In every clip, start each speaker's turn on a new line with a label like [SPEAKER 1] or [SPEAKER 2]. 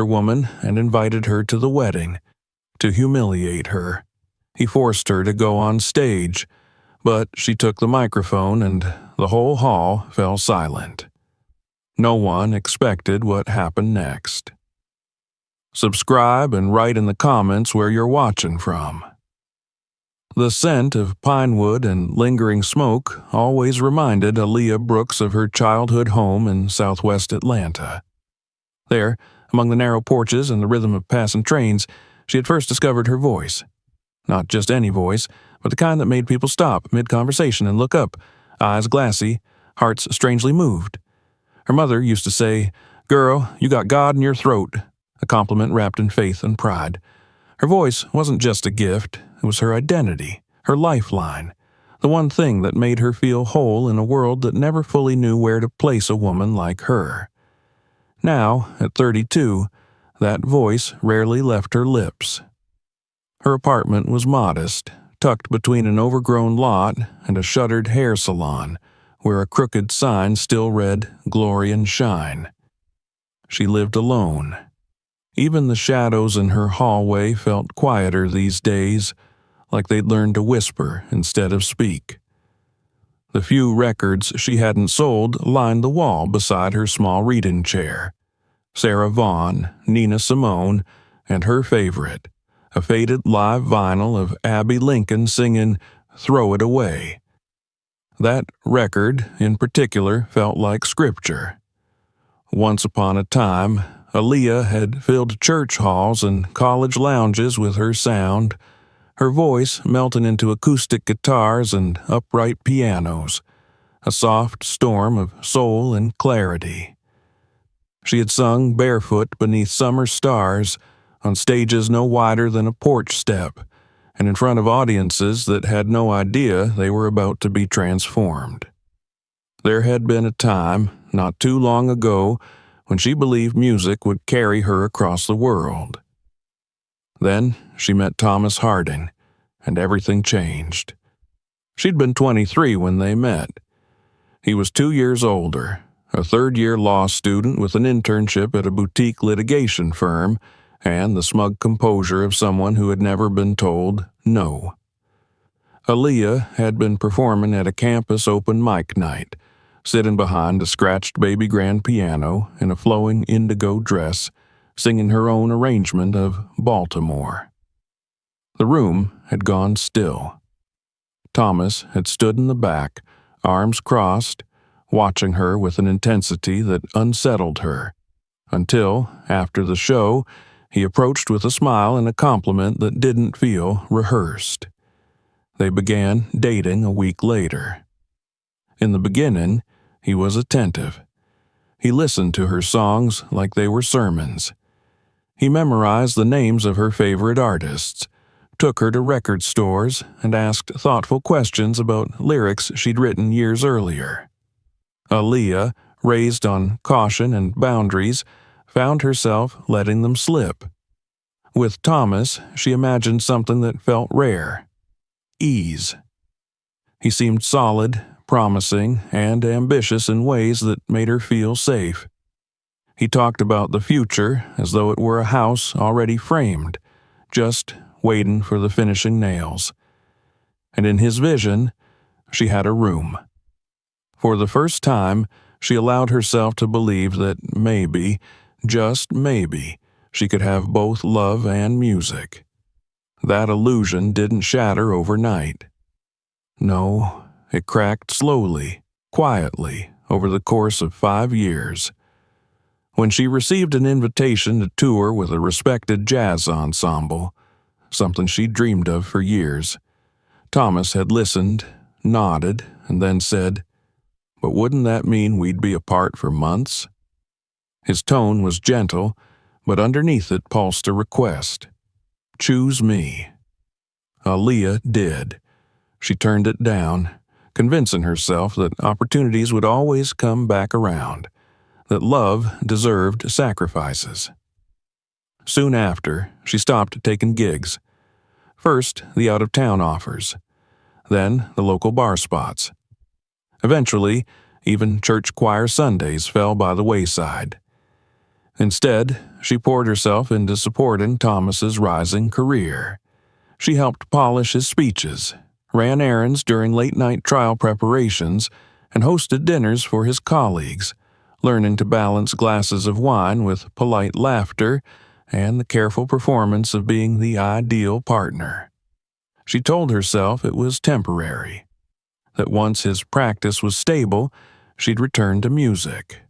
[SPEAKER 1] woman and invited her to the wedding, to humiliate her. He forced her to go on stage, but she took the microphone and the whole hall fell silent. No one expected what happened next. Subscribe and write in the comments where you're watching from. The scent of pine wood and lingering smoke always reminded Aaliyah Brooks of her childhood home in southwest Atlanta. There, among the narrow porches and the rhythm of passing trains, she had first discovered her voice. Not just any voice, but the kind that made people stop mid-conversation and look up, eyes glassy, hearts strangely moved. Her mother used to say, "Girl, you got God in your throat," a compliment wrapped in faith and pride. Her voice wasn't just a gift, it was her identity, her lifeline, the one thing that made her feel whole in a world that never fully knew where to place a woman like her. Now, at 32, that voice rarely left her lips. Her apartment was modest, tucked between an overgrown lot and a shuttered hair salon, where a crooked sign still read "Glory and Shine." She lived alone. Even the shadows in her hallway felt quieter these days, like they'd learned to whisper instead of speak. The few records she hadn't sold lined the wall beside her small reading chair. Sarah Vaughan, Nina Simone, and her favorite, a faded live vinyl of Abby Lincoln singing "Throw It Away." That record, in particular, felt like scripture. Once upon a time, Aaliyah had filled church halls and college lounges with her sound, her voice melting into acoustic guitars and upright pianos, a soft storm of soul and clarity. She had sung barefoot beneath summer stars, on stages no wider than a porch step, and in front of audiences that had no idea they were about to be transformed. There had been a time, not too long ago, when she believed music would carry her across the world. Then she met Thomas Harding, and everything changed. She'd been 23 when they met. He was 2 years older, a third-year law student with an internship at a boutique litigation firm, and the smug composure of someone who had never been told no. Aaliyah had been performing at a campus open mic night, sitting behind a scratched baby grand piano in a flowing indigo dress, singing her own arrangement of Baltimore. The room had gone still. Thomas had stood in the back, arms crossed, watching her with an intensity that unsettled her, until, after the show, he approached with a smile and a compliment that didn't feel rehearsed. They began dating a week later. In the beginning, he was attentive. He listened to her songs like they were sermons. He memorized the names of her favorite artists, took her to record stores, and asked thoughtful questions about lyrics she'd written years earlier. Aaliyah, raised on caution and boundaries, found herself letting them slip. With Thomas, she imagined something that felt rare: ease. He seemed solid, promising, and ambitious in ways that made her feel safe. He talked about the future as though it were a house already framed, just waiting for the finishing nails. And in his vision, she had a room. For the first time, she allowed herself to believe that maybe, just maybe, she could have both love and music. That illusion didn't shatter overnight. No, it cracked slowly, quietly, over the course of 5 years. When she received an invitation to tour with a respected jazz ensemble, something she'd dreamed of for years, Thomas had listened, nodded, and then said, "But wouldn't that mean we'd be apart for months?" His tone was gentle, but underneath it pulsed a request. "Choose me." Aaliyah did. She turned it down, convincing herself that opportunities would always come back around, that love deserved sacrifices. Soon after, she stopped taking gigs. First, the out-of-town offers, then the local bar spots. Eventually, even church choir Sundays fell by the wayside. Instead, she poured herself into supporting Thomas's rising career. She helped polish his speeches, ran errands during late-night trial preparations, and hosted dinners for his colleagues, learning to balance glasses of wine with polite laughter and the careful performance of being the ideal partner. She told herself it was temporary, that once his practice was stable, she'd return to music.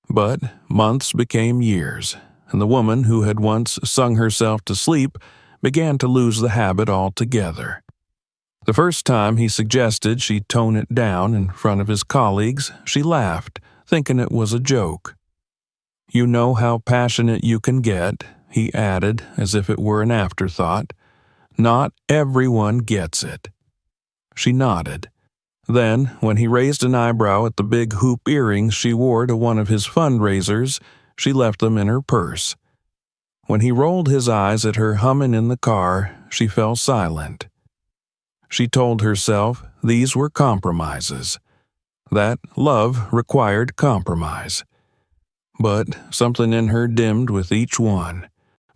[SPEAKER 1] But months became years, and the woman who had once sung herself to sleep began to lose the habit altogether. The first time he suggested she tone it down in front of his colleagues, she laughed, thinking it was a joke. "You know how passionate you can get," he added, as if it were an afterthought. "Not everyone gets it." She nodded. Then, when he raised an eyebrow at the big hoop earrings she wore to one of his fundraisers, she left them in her purse. When he rolled his eyes at her humming in the car, she fell silent. She told herself these were compromises, that love required compromise. But something in her dimmed with each one.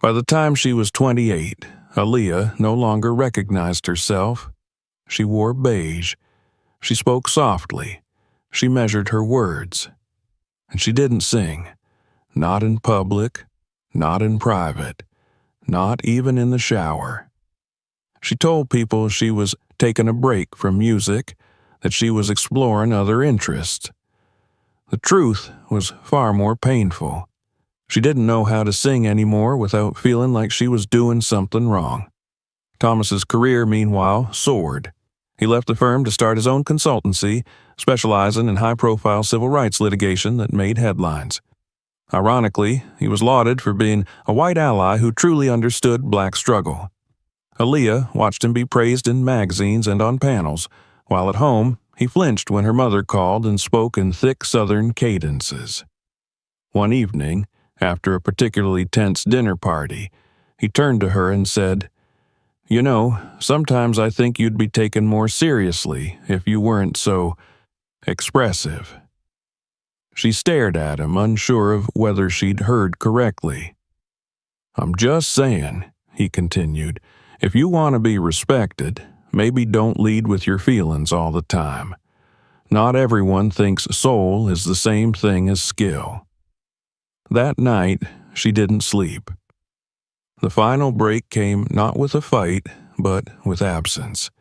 [SPEAKER 1] By the time she was 28, Aaliyah no longer recognized herself. She wore beige. She spoke softly. She measured her words. And she didn't sing. Not in public, not in private, not even in the shower. She told people she was taking a break from music, that she was exploring other interests. The truth was far more painful. She didn't know how to sing anymore without feeling like she was doing something wrong. Thomas's career, meanwhile, soared. He left the firm to start his own consultancy, specializing in high-profile civil rights litigation that made headlines. Ironically, he was lauded for being a white ally who truly understood black struggle. Aaliyah watched him be praised in magazines and on panels, while at home, he flinched when her mother called and spoke in thick Southern cadences. One evening, after a particularly tense dinner party, he turned to her and said, "You know, sometimes I think you'd be taken more seriously if you weren't so expressive." She stared at him, unsure of whether she'd heard correctly. "I'm just saying," he continued, "if you want to be respected, maybe don't lead with your feelings all the time. Not everyone thinks soul is the same thing as skill." That night, she didn't sleep. The final break came not with a fight, but with absence.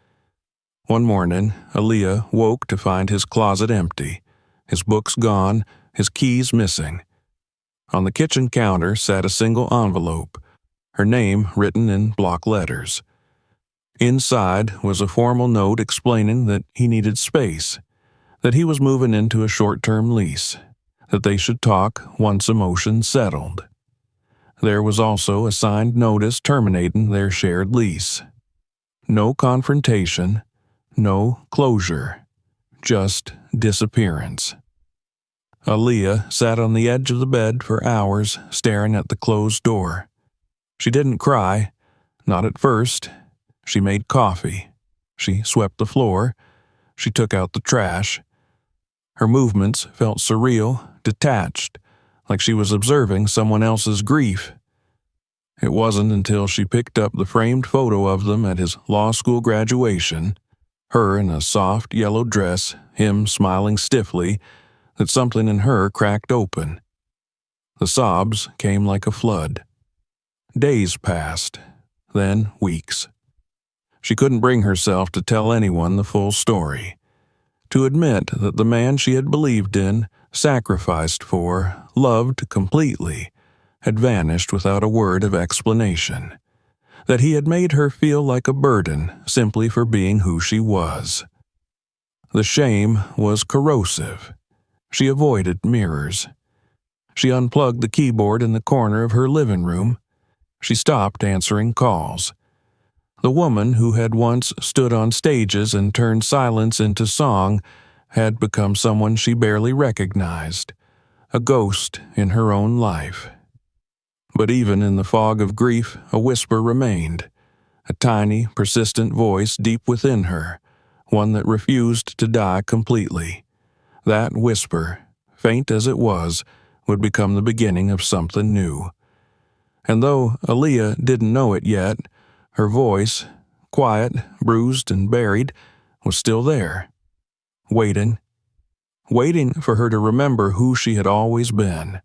[SPEAKER 1] One morning, Aaliyah woke to find his closet empty, his books gone, his keys missing. On the kitchen counter sat a single envelope, her name written in block letters. Inside was a formal note explaining that he needed space, that he was moving into a short-term lease, that they should talk once emotions settled. There was also a signed notice terminating their shared lease. No confrontation, no closure, just disappearance. Aaliyah sat on the edge of the bed for hours, staring at the closed door. She didn't cry, not at first. She made coffee. She swept the floor. She took out the trash. Her movements felt surreal, detached, like she was observing someone else's grief. It wasn't until she picked up the framed photo of them at his law school graduation, her in a soft yellow dress, him smiling stiffly, that something in her cracked open. The sobs came like a flood. Days passed, then weeks. She couldn't bring herself to tell anyone the full story, to admit that the man she had believed in, sacrificed for, loved completely, had vanished without a word of explanation, that he had made her feel like a burden simply for being who she was. The shame was corrosive. She avoided mirrors. She unplugged the keyboard in the corner of her living room. She stopped answering calls. The woman who had once stood on stages and turned silence into song had become someone she barely recognized, a ghost in her own life. But even in the fog of grief, a whisper remained, a tiny, persistent voice deep within her, one that refused to die completely. That whisper, faint as it was would become the beginning of something new. And though Aaliyah didn't know it yet, her voice, quiet, bruised, and buried, was still there, waiting for her to remember who she had always been.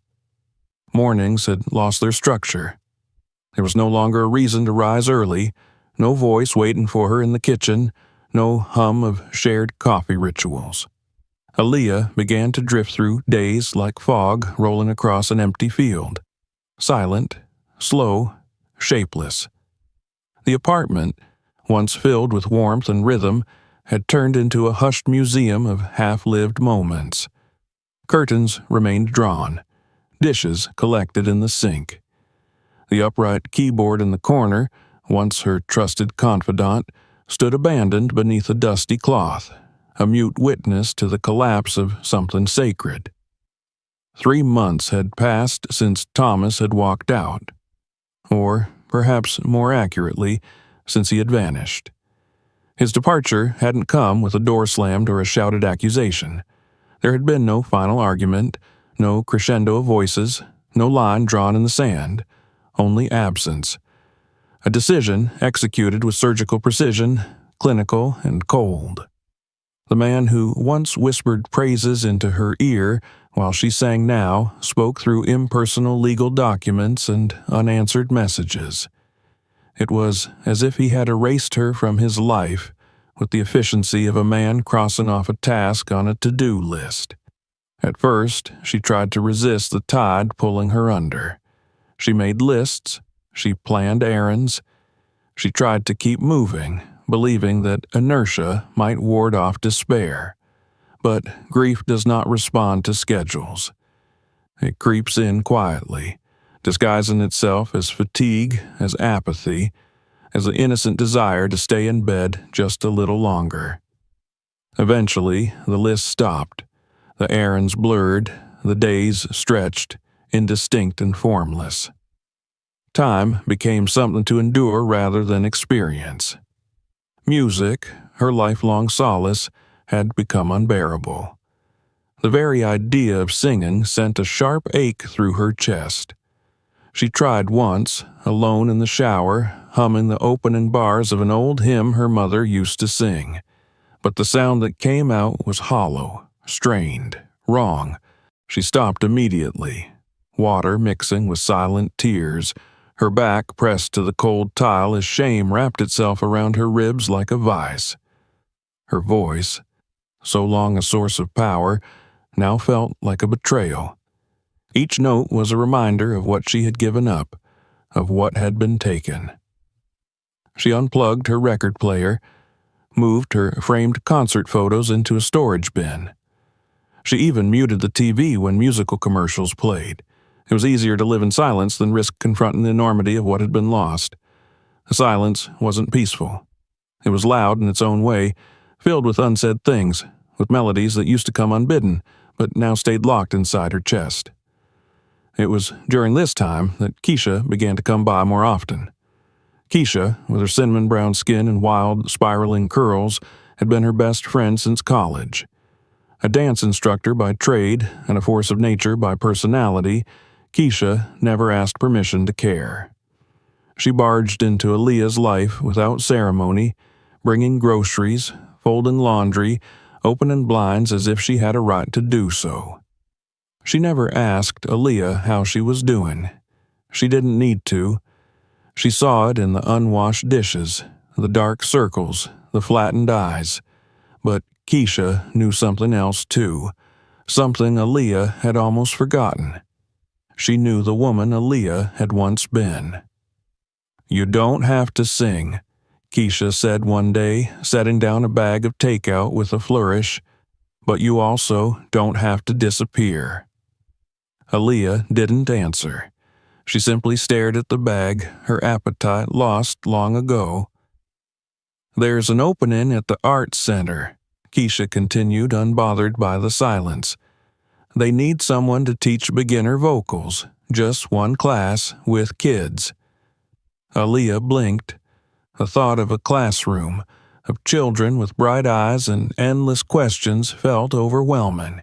[SPEAKER 1] Mornings had lost their structure. There was no longer a reason to rise early, no voice waiting for her in the kitchen, no hum of shared coffee rituals. Aaliyah began to drift through days like fog rolling across an empty field. Silent, slow, shapeless. The apartment, once filled with warmth and rhythm, had turned into a hushed museum of half-lived moments. Curtains remained drawn, dishes collected in the sink. The upright keyboard in the corner, once her trusted confidant, stood abandoned beneath a dusty cloth, a mute witness to the collapse of something sacred. 3 months had passed since Thomas had walked out, or perhaps more accurately, since he had vanished. His departure hadn't come with a door slammed or a shouted accusation. There had been no final argument, no crescendo of voices, no line drawn in the sand, only absence. A decision executed with surgical precision, clinical and cold. The man who once whispered praises into her ear while she sang now spoke through impersonal legal documents and unanswered messages. It was as if he had erased her from his life with the efficiency of a man crossing off a task on a to-do list. At first, she tried to resist the tide pulling her under. She made lists, she planned errands, she tried to keep moving, believing that inertia might ward off despair. But grief does not respond to schedules. It creeps in quietly, disguising itself as fatigue, as apathy, as the innocent desire to stay in bed just a little longer. Eventually, the list stopped. The errands blurred, the days stretched, indistinct and formless. Time became something to endure rather than experience. Music, her lifelong solace, had become unbearable. The very idea of singing sent a sharp ache through her chest. She tried once, alone in the shower, humming the opening bars of an old hymn her mother used to sing. But the sound that came out was hollow, strained, wrong. She stopped immediately, water mixing with silent tears, her back pressed to the cold tile as shame wrapped itself around her ribs like a vice. Her voice, so long a source of power, now felt like a betrayal. Each note was a reminder of what she had given up, of what had been taken. She unplugged her record player, moved her framed concert photos into a storage bin. She even muted the TV when musical commercials played. It was easier to live in silence than risk confronting the enormity of what had been lost. The silence wasn't peaceful. It was loud in its own way, filled with unsaid things, with melodies that used to come unbidden, but now stayed locked inside her chest. It was during this time that Keisha began to come by more often. Keisha, with her cinnamon brown skin and wild, spiraling curls, had been her best friend since college. A dance instructor by trade and a force of nature by personality, Keisha never asked permission to care. She barged into Aaliyah's life without ceremony, bringing groceries, folding laundry, opening blinds as if she had a right to do so. She never asked Aaliyah how she was doing. She didn't need to. She saw it in the unwashed dishes, the dark circles, the flattened eyes. But Keisha knew something else too, something Aaliyah had almost forgotten. She knew the woman Aaliyah had once been. "You don't have to sing," Keisha said one day, setting down a bag of takeout with a flourish, "but you also don't have to disappear." Aaliyah didn't answer. She simply stared at the bag, her appetite lost long ago. "There's an opening at the Arts Center," Keisha continued, unbothered by the silence. "They need someone to teach beginner vocals, just one class, with kids." Aaliyah blinked. The thought of a classroom, of children with bright eyes and endless questions felt overwhelming.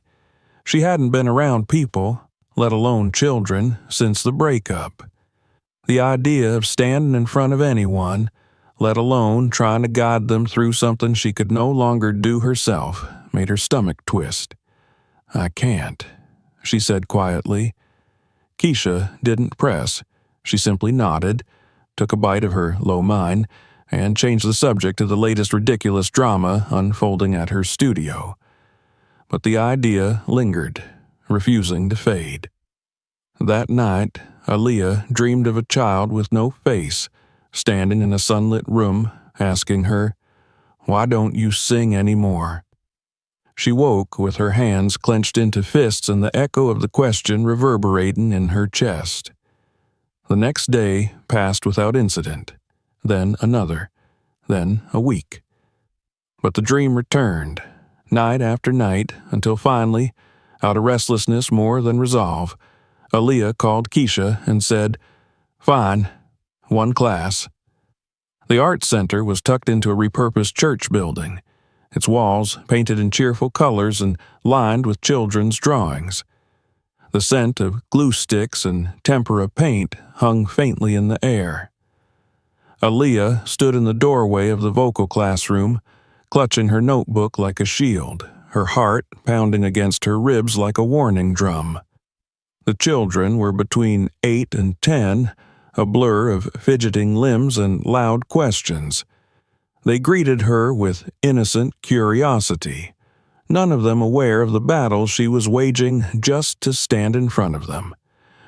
[SPEAKER 1] She hadn't been around people, let alone children, since the breakup. The idea of standing in front of anyone, let alone trying to guide them through something she could no longer do herself, made her stomach twist. "I can't," she said quietly. Keisha didn't press. She simply nodded, took a bite of her lo mein, and changed the subject to the latest ridiculous drama unfolding at her studio. But the idea lingered, refusing to fade. That night, Aaliyah dreamed of a child with no face, standing in a sunlit room, asking her, "Why don't you sing anymore?" She woke with her hands clenched into fists and the echo of the question reverberating in her chest. The next day passed without incident, then another, then a week. But the dream returned, night after night, until finally, out of restlessness more than resolve, Aaliyah called Keisha and said, "Fine, one class." The art center was tucked into a repurposed church building, its walls painted in cheerful colors and lined with children's drawings. The scent of glue sticks and tempera paint hung faintly in the air. Aaliyah stood in the doorway of the vocal classroom, clutching her notebook like a shield, her heart pounding against her ribs like a warning drum. The children were between 8 and 10, a blur of fidgeting limbs and loud questions. They greeted her with innocent curiosity, none of them aware of the battle she was waging just to stand in front of them.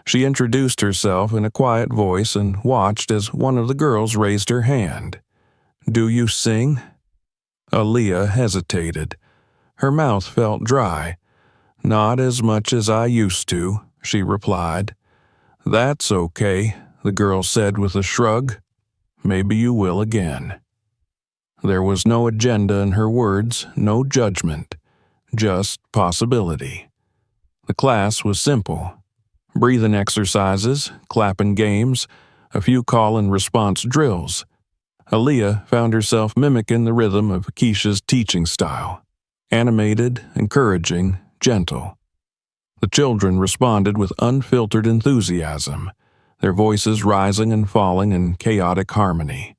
[SPEAKER 1] She introduced herself in a quiet voice and watched as one of the girls raised her hand. "Do you sing?" Aaliyah hesitated. Her mouth felt dry. "Not as much as I used to," she replied. "That's okay," the girl said with a shrug. "Maybe you will again." There was no agenda in her words, no judgment, just possibility. The class was simple. Breathing exercises, clapping games, a few call-and-response drills. Aaliyah found herself mimicking the rhythm of Keisha's teaching style. Animated, encouraging, gentle. The children responded with unfiltered enthusiasm, their voices rising and falling in chaotic harmony.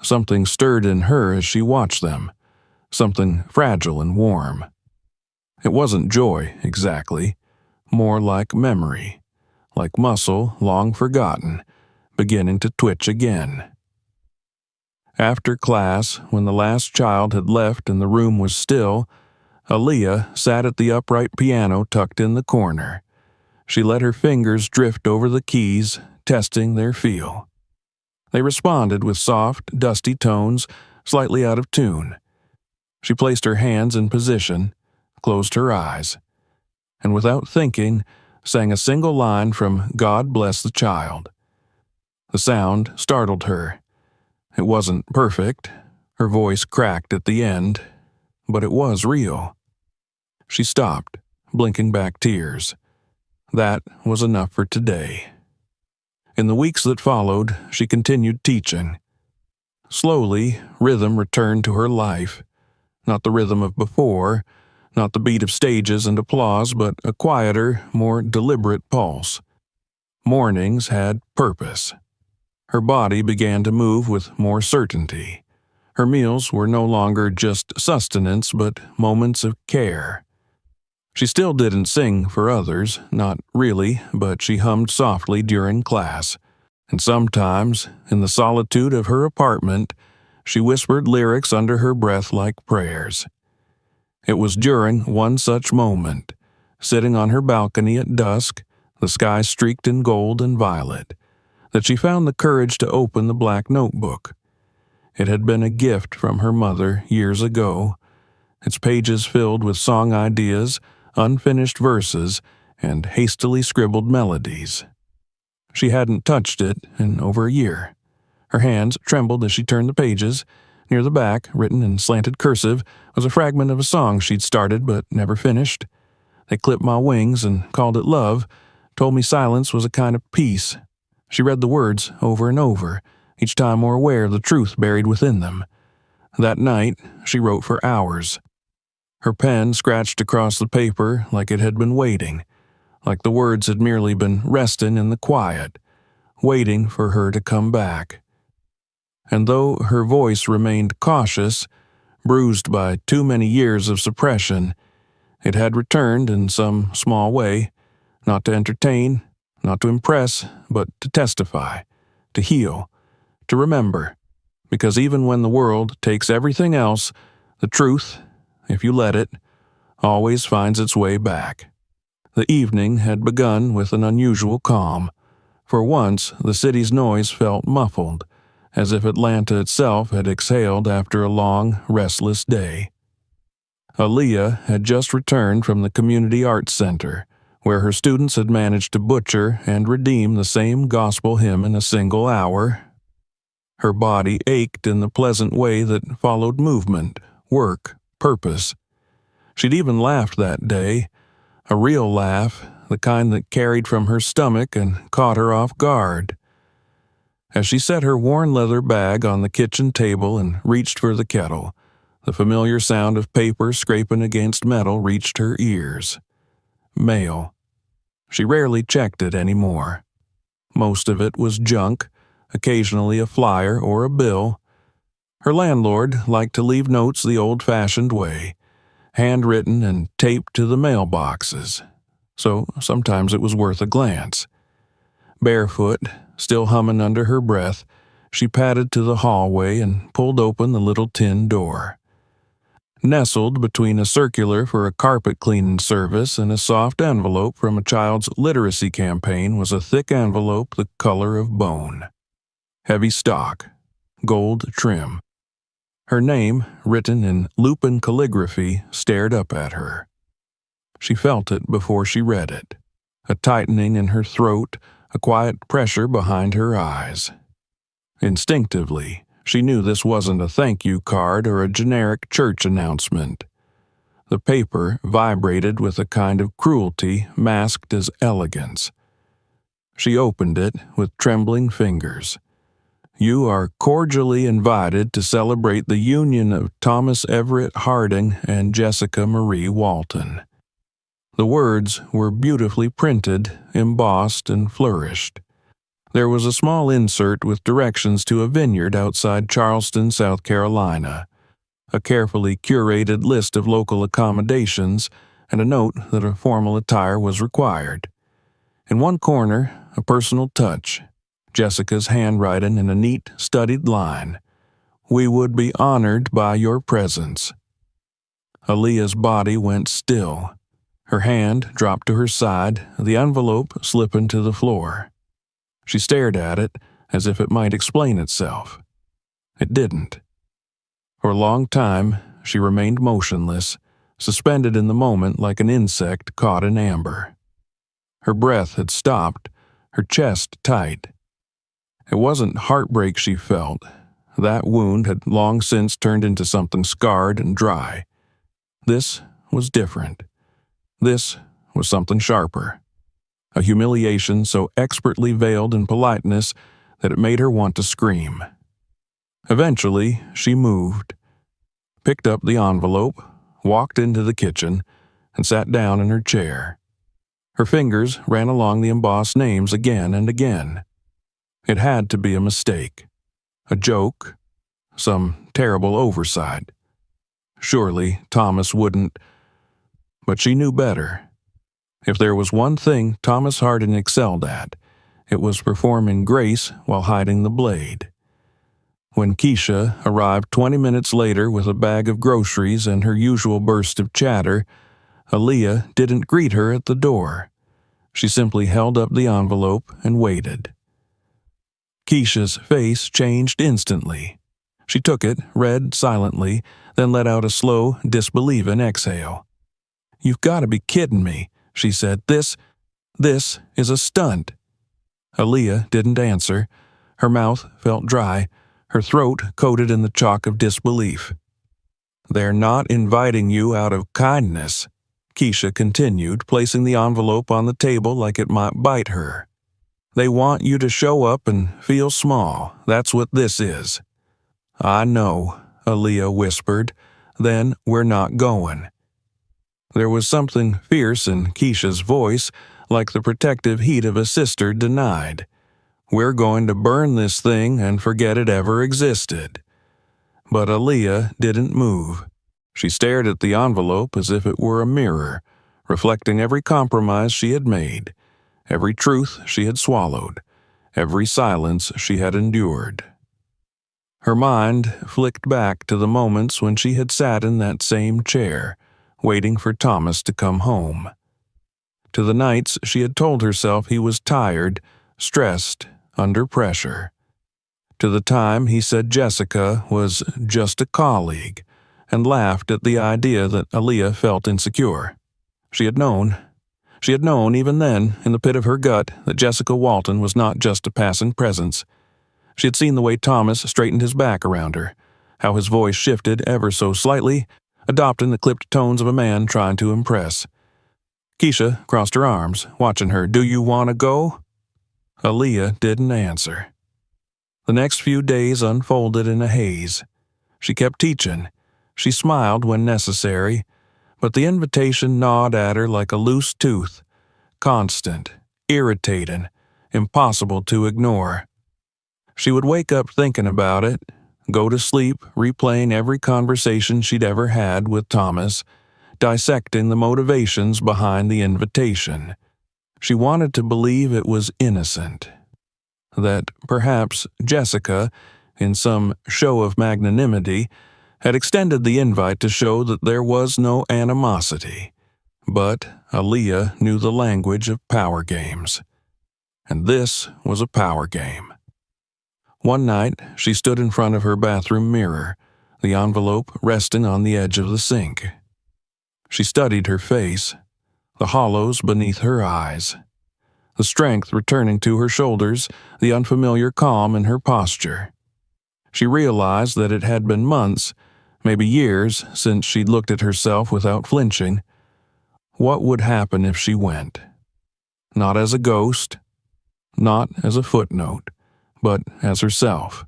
[SPEAKER 1] Something stirred in her as she watched them, something fragile and warm. It wasn't joy, exactly, more like memory, like muscle long forgotten, beginning to twitch again. After class, when the last child had left and the room was still, Aaliyah sat at the upright piano tucked in the corner. She let her fingers drift over the keys, testing their feel. They responded with soft, dusty tones, slightly out of tune. She placed her hands in position, closed her eyes, and without thinking, sang a single line from "God Bless the Child." The sound startled her. It wasn't perfect. Her voice cracked at the end, but it was real. She stopped, blinking back tears. That was enough for today. In the weeks that followed, she continued teaching. Slowly, rhythm returned to her life. Not the rhythm of before, not the beat of stages and applause, but a quieter, more deliberate pulse. Mornings had purpose. Her body began to move with more certainty. Her meals were no longer just sustenance, but moments of care. She still didn't sing for others, not really, but she hummed softly during class. And sometimes, in the solitude of her apartment, she whispered lyrics under her breath like prayers. It was during one such moment, sitting on her balcony at dusk, the sky streaked in gold and violet, that she found the courage to open the black notebook. It had been a gift from her mother years ago, its pages filled with song ideas, unfinished verses, and hastily scribbled melodies. She hadn't touched it in over a year. Her hands trembled as she turned the pages. Near the back, written in slanted cursive, was a fragment of a song she'd started but never finished. "They clipped my wings and called it love, told me silence was a kind of peace." She read the words over and over, each time more aware of the truth buried within them. That night, she wrote for hours. Her pen scratched across the paper like it had been waiting, like the words had merely been resting in the quiet, waiting for her to come back. And though her voice remained cautious, bruised by too many years of suppression, it had returned in some small way, not to entertain, not to impress, but to testify, to heal, to remember, because even when the world takes everything else, the truth, if you let it, always finds its way back. The evening had begun with an unusual calm. For once, the city's noise felt muffled, as if Atlanta itself had exhaled after a long, restless day. Aaliyah had just returned from the Community Arts Center, where her students had managed to butcher and redeem the same gospel hymn in a single hour. Her body ached in the pleasant way that followed movement, work, purpose. She'd even laughed that day, a real laugh, the kind that carried from her stomach and caught her off guard. As she set her worn leather bag on the kitchen table and reached for the kettle, the familiar sound of paper scraping against metal reached her ears. Mail. She rarely checked it anymore. Most of it was junk, occasionally a flyer or a bill. Her landlord liked to leave notes the old-fashioned way, handwritten and taped to the mailboxes, so sometimes it was worth a glance. Barefoot, still humming under her breath, she padded to the hallway and pulled open the little tin door. Nestled between a circular for a carpet cleaning service and a soft envelope from a child's literacy campaign was a thick envelope the color of bone. Heavy stock, gold trim. Her name, written in lupin calligraphy, stared up at her. She felt it before she read it, a tightening in her throat, a quiet pressure behind her eyes. Instinctively, she knew this wasn't a thank you card or a generic church announcement. The paper vibrated with a kind of cruelty masked as elegance. She opened it with trembling fingers. You are cordially invited to celebrate the union of Thomas Everett Harding and Jessica Marie Walton. The words were beautifully printed, embossed, and flourished. There was a small insert with directions to a vineyard outside Charleston, South Carolina, a carefully curated list of local accommodations, and a note that a formal attire was required. In one corner, a personal touch, Jessica's handwriting in a neat, studied line. We would be honored by your presence. Aaliyah's body went still. Her hand dropped to her side, the envelope slipping to the floor. She stared at it as if it might explain itself. It didn't. For a long time, she remained motionless, suspended in the moment like an insect caught in amber. Her breath had stopped, her chest tight. It wasn't heartbreak she felt. That wound had long since turned into something scarred and dry. This was different. This was something sharper. A humiliation so expertly veiled in politeness that it made her want to scream. Eventually, she moved, picked up the envelope, walked into the kitchen, and sat down in her chair. Her fingers ran along the embossed names again and again. It had to be a mistake, a joke, some terrible oversight. Surely Thomas wouldn't, but she knew better. If there was one thing Thomas Harding excelled at, it was performing grace while hiding the blade. When Keisha arrived 20 minutes later with a bag of groceries and her usual burst of chatter, Aaliyah didn't greet her at the door. She simply held up the envelope and waited. Keisha's face changed instantly. She took it, read silently, then let out a slow, disbelieving exhale. "You've got to be kidding me," she said. This is a stunt." Aaliyah didn't answer. Her mouth felt dry, her throat coated in the chalk of disbelief. "They're not inviting you out of kindness," Keisha continued, placing the envelope on the table like it might bite her. "They want you to show up and feel small. That's what this is." "I know," Aaliyah whispered. "Then we're not going." There was something fierce in Keisha's voice, like the protective heat of a sister denied. "We're going to burn this thing and forget it ever existed." But Aaliyah didn't move. She stared at the envelope as if it were a mirror, reflecting every compromise she had made, every truth she had swallowed, every silence she had endured. Her mind flicked back to the moments when she had sat in that same chair, waiting for Thomas to come home. To the nights she had told herself he was tired, stressed, under pressure. To the time he said Jessica was just a colleague, and laughed at the idea that Aaliyah felt insecure. She had known even then, in the pit of her gut, that Jessica Walton was not just a passing presence. She had seen the way Thomas straightened his back around her, how his voice shifted ever so slightly, adopting the clipped tones of a man trying to impress. Keisha crossed her arms, watching her. "Do you want to go?" Aaliyah didn't answer. The next few days unfolded in a haze. She kept teaching. She smiled when necessary, but the invitation gnawed at her like a loose tooth, constant, irritating, impossible to ignore. She would wake up thinking about it, go to sleep replaying every conversation she'd ever had with Thomas, dissecting the motivations behind the invitation. She wanted to believe it was innocent, that perhaps Jessica, in some show of magnanimity, had extended the invite to show that there was no animosity. But Aaliyah knew the language of power games. And this was a power game. One night, she stood in front of her bathroom mirror, the envelope resting on the edge of the sink. She studied her face, the hollows beneath her eyes, the strength returning to her shoulders, the unfamiliar calm in her posture. She realized that it had been months, maybe years, since she'd looked at herself without flinching. What would happen if she went? Not as a ghost, not as a footnote, but as herself.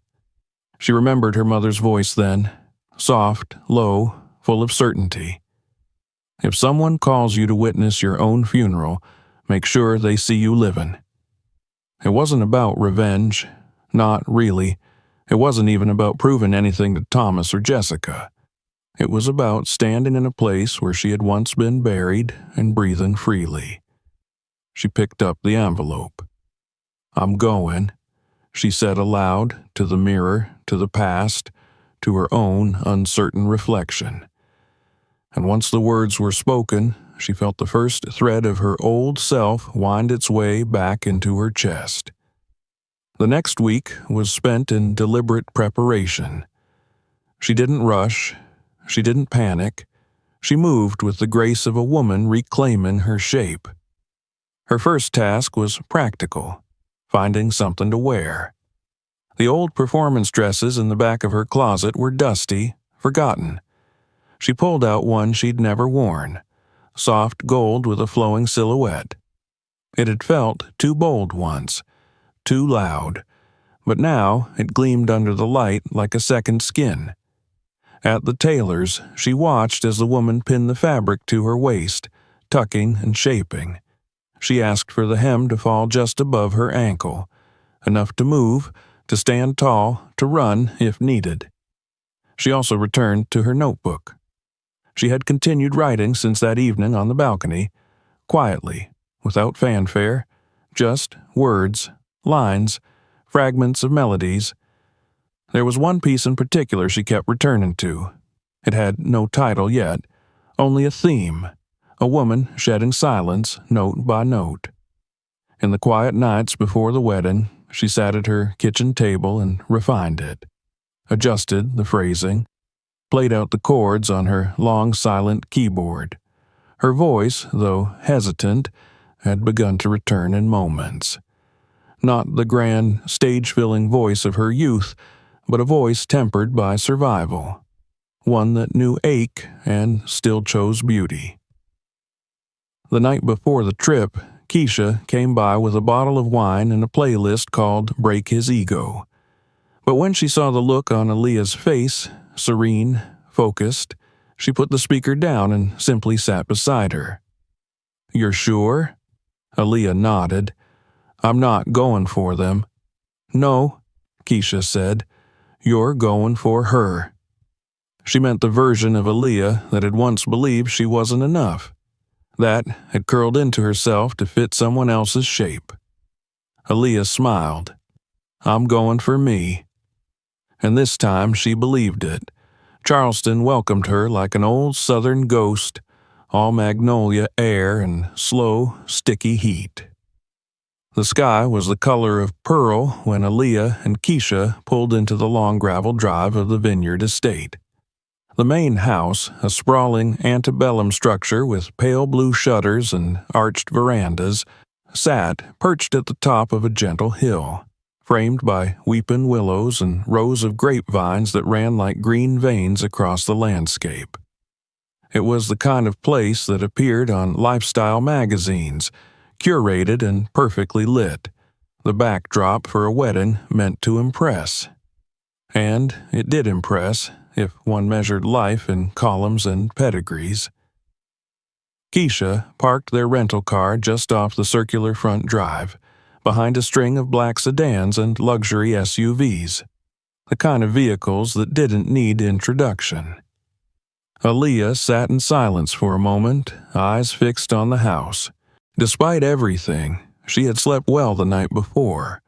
[SPEAKER 1] She remembered her mother's voice then, soft, low, full of certainty. "If someone calls you to witness your own funeral, make sure they see you living." It wasn't about revenge, not really. It wasn't even about proving anything to Thomas or Jessica. It was about standing in a place where she had once been buried and breathing freely. She picked up the envelope. "I'm going," she said aloud, to the mirror, to the past, to her own uncertain reflection. And once the words were spoken, she felt the first thread of her old self wind its way back into her chest. The next week was spent in deliberate preparation. She didn't rush. She didn't panic. She moved with the grace of a woman reclaiming her shape. Her first task was practical, finding something to wear. The old performance dresses in the back of her closet were dusty, forgotten. She pulled out one she'd never worn, soft gold with a flowing silhouette. It had felt too bold once, too loud, but now it gleamed under the light like a second skin. At the tailor's, she watched as the woman pinned the fabric to her waist, tucking and shaping. She asked for the hem to fall just above her ankle, enough to move, to stand tall, to run if needed. She also returned to her notebook. She had continued writing since that evening on the balcony, quietly, without fanfare, just words, lines, fragments of melodies. There was one piece in particular she kept returning to. It had no title yet, only a theme, a woman shedding silence note by note. In the quiet nights before the wedding, she sat at her kitchen table and refined it, adjusted the phrasing, played out the chords on her long silent keyboard. Her voice, though hesitant, had begun to return in moments. Not the grand, stage-filling voice of her youth, but a voice tempered by survival, one that knew ache and still chose beauty. The night before the trip, Keisha came by with a bottle of wine and a playlist called Break His Ego. But when she saw the look on Aaliyah's face, serene, focused, she put the speaker down and simply sat beside her. "You're sure?" Aaliyah nodded. I'm not going for them. No, Keisha said. You're going for her. She meant the version of Aaliyah that had once believed she wasn't enough, that had curled into herself to fit someone else's shape. Aaliyah smiled. I'm going for me. And this time she believed it. Charleston welcomed her like an old southern ghost, all magnolia air and slow, sticky heat. The sky was the color of pearl when Aaliyah and Keisha pulled into the long gravel drive of the Vineyard estate. The main house, a sprawling antebellum structure with pale blue shutters and arched verandas, sat perched at the top of a gentle hill, framed by weeping willows and rows of grapevines that ran like green veins across the landscape. It was the kind of place that appeared on lifestyle magazines, curated and perfectly lit, the backdrop for a wedding meant to impress. And it did impress, if one measured life in columns and pedigrees. Keisha parked their rental car just off the circular front drive, behind a string of black sedans and luxury SUVs, the kind of vehicles that didn't need introduction. Aaliyah sat in silence for a moment, eyes fixed on the house. Despite everything, she had slept well the night before,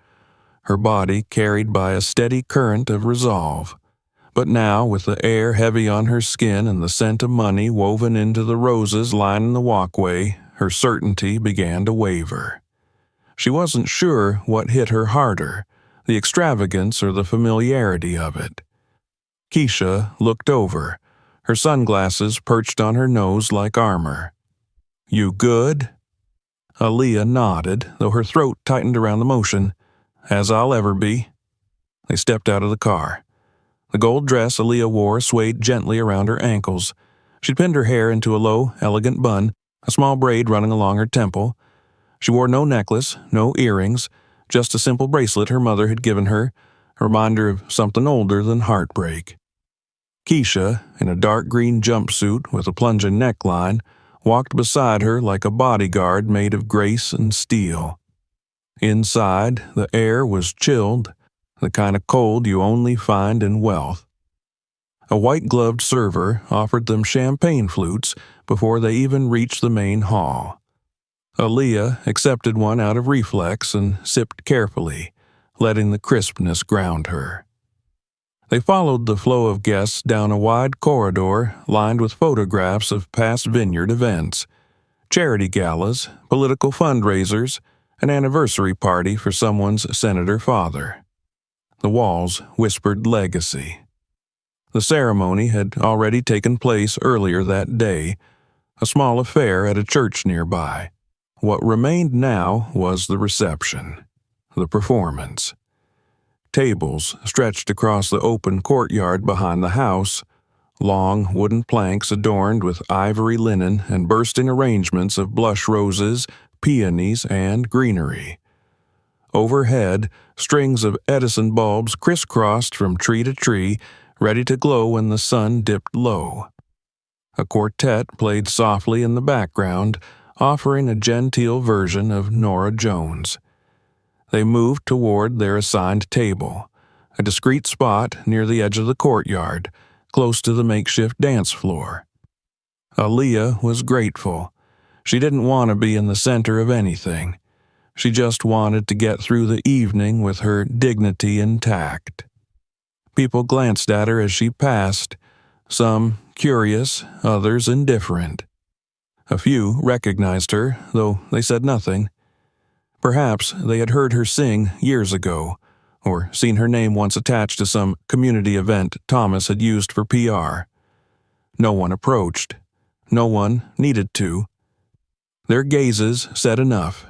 [SPEAKER 1] her body carried by a steady current of resolve. But now, with the air heavy on her skin and the scent of money woven into the roses lining the walkway, her certainty began to waver. She wasn't sure what hit her harder, the extravagance or the familiarity of it. Keisha looked over, her sunglasses perched on her nose like armor. You good? Aaliyah nodded, though her throat tightened around the motion. As I'll ever be. They stepped out of the car. The gold dress Aaliyah wore swayed gently around her ankles. She'd pinned her hair into a low, elegant bun, a small braid running along her temple. She wore no necklace, no earrings, just a simple bracelet her mother had given her, a reminder of something older than heartbreak. Keisha, in a dark green jumpsuit with a plunging neckline, walked beside her like a bodyguard made of grace and steel. Inside, the air was chilled, the kind of cold you only find in wealth. A white-gloved server offered them champagne flutes before they even reached the main hall. Aaliyah accepted one out of reflex and sipped carefully, letting the crispness ground her. They followed the flow of guests down a wide corridor lined with photographs of past Vineyard events, charity galas, political fundraisers, an anniversary party for someone's senator father. The walls whispered legacy. The ceremony had already taken place earlier that day, a small affair at a church nearby. What remained now was the reception, the performance. Tables stretched across the open courtyard behind the house, long wooden planks adorned with ivory linen and bursting arrangements of blush roses, peonies, and greenery. Overhead, strings of Edison bulbs crisscrossed from tree to tree, ready to glow when the sun dipped low. A quartet played softly in the background, offering a genteel version of Norah Jones. They moved toward their assigned table, a discreet spot near the edge of the courtyard, close to the makeshift dance floor. Aaliyah was grateful. She didn't want to be in the center of anything. She just wanted to get through the evening with her dignity intact. People glanced at her as she passed, some curious, others indifferent. A few recognized her, though they said nothing. Perhaps they had heard her sing years ago, or seen her name once attached to some community event Thomas had used for PR. No one approached. No one needed to. Their gazes said enough.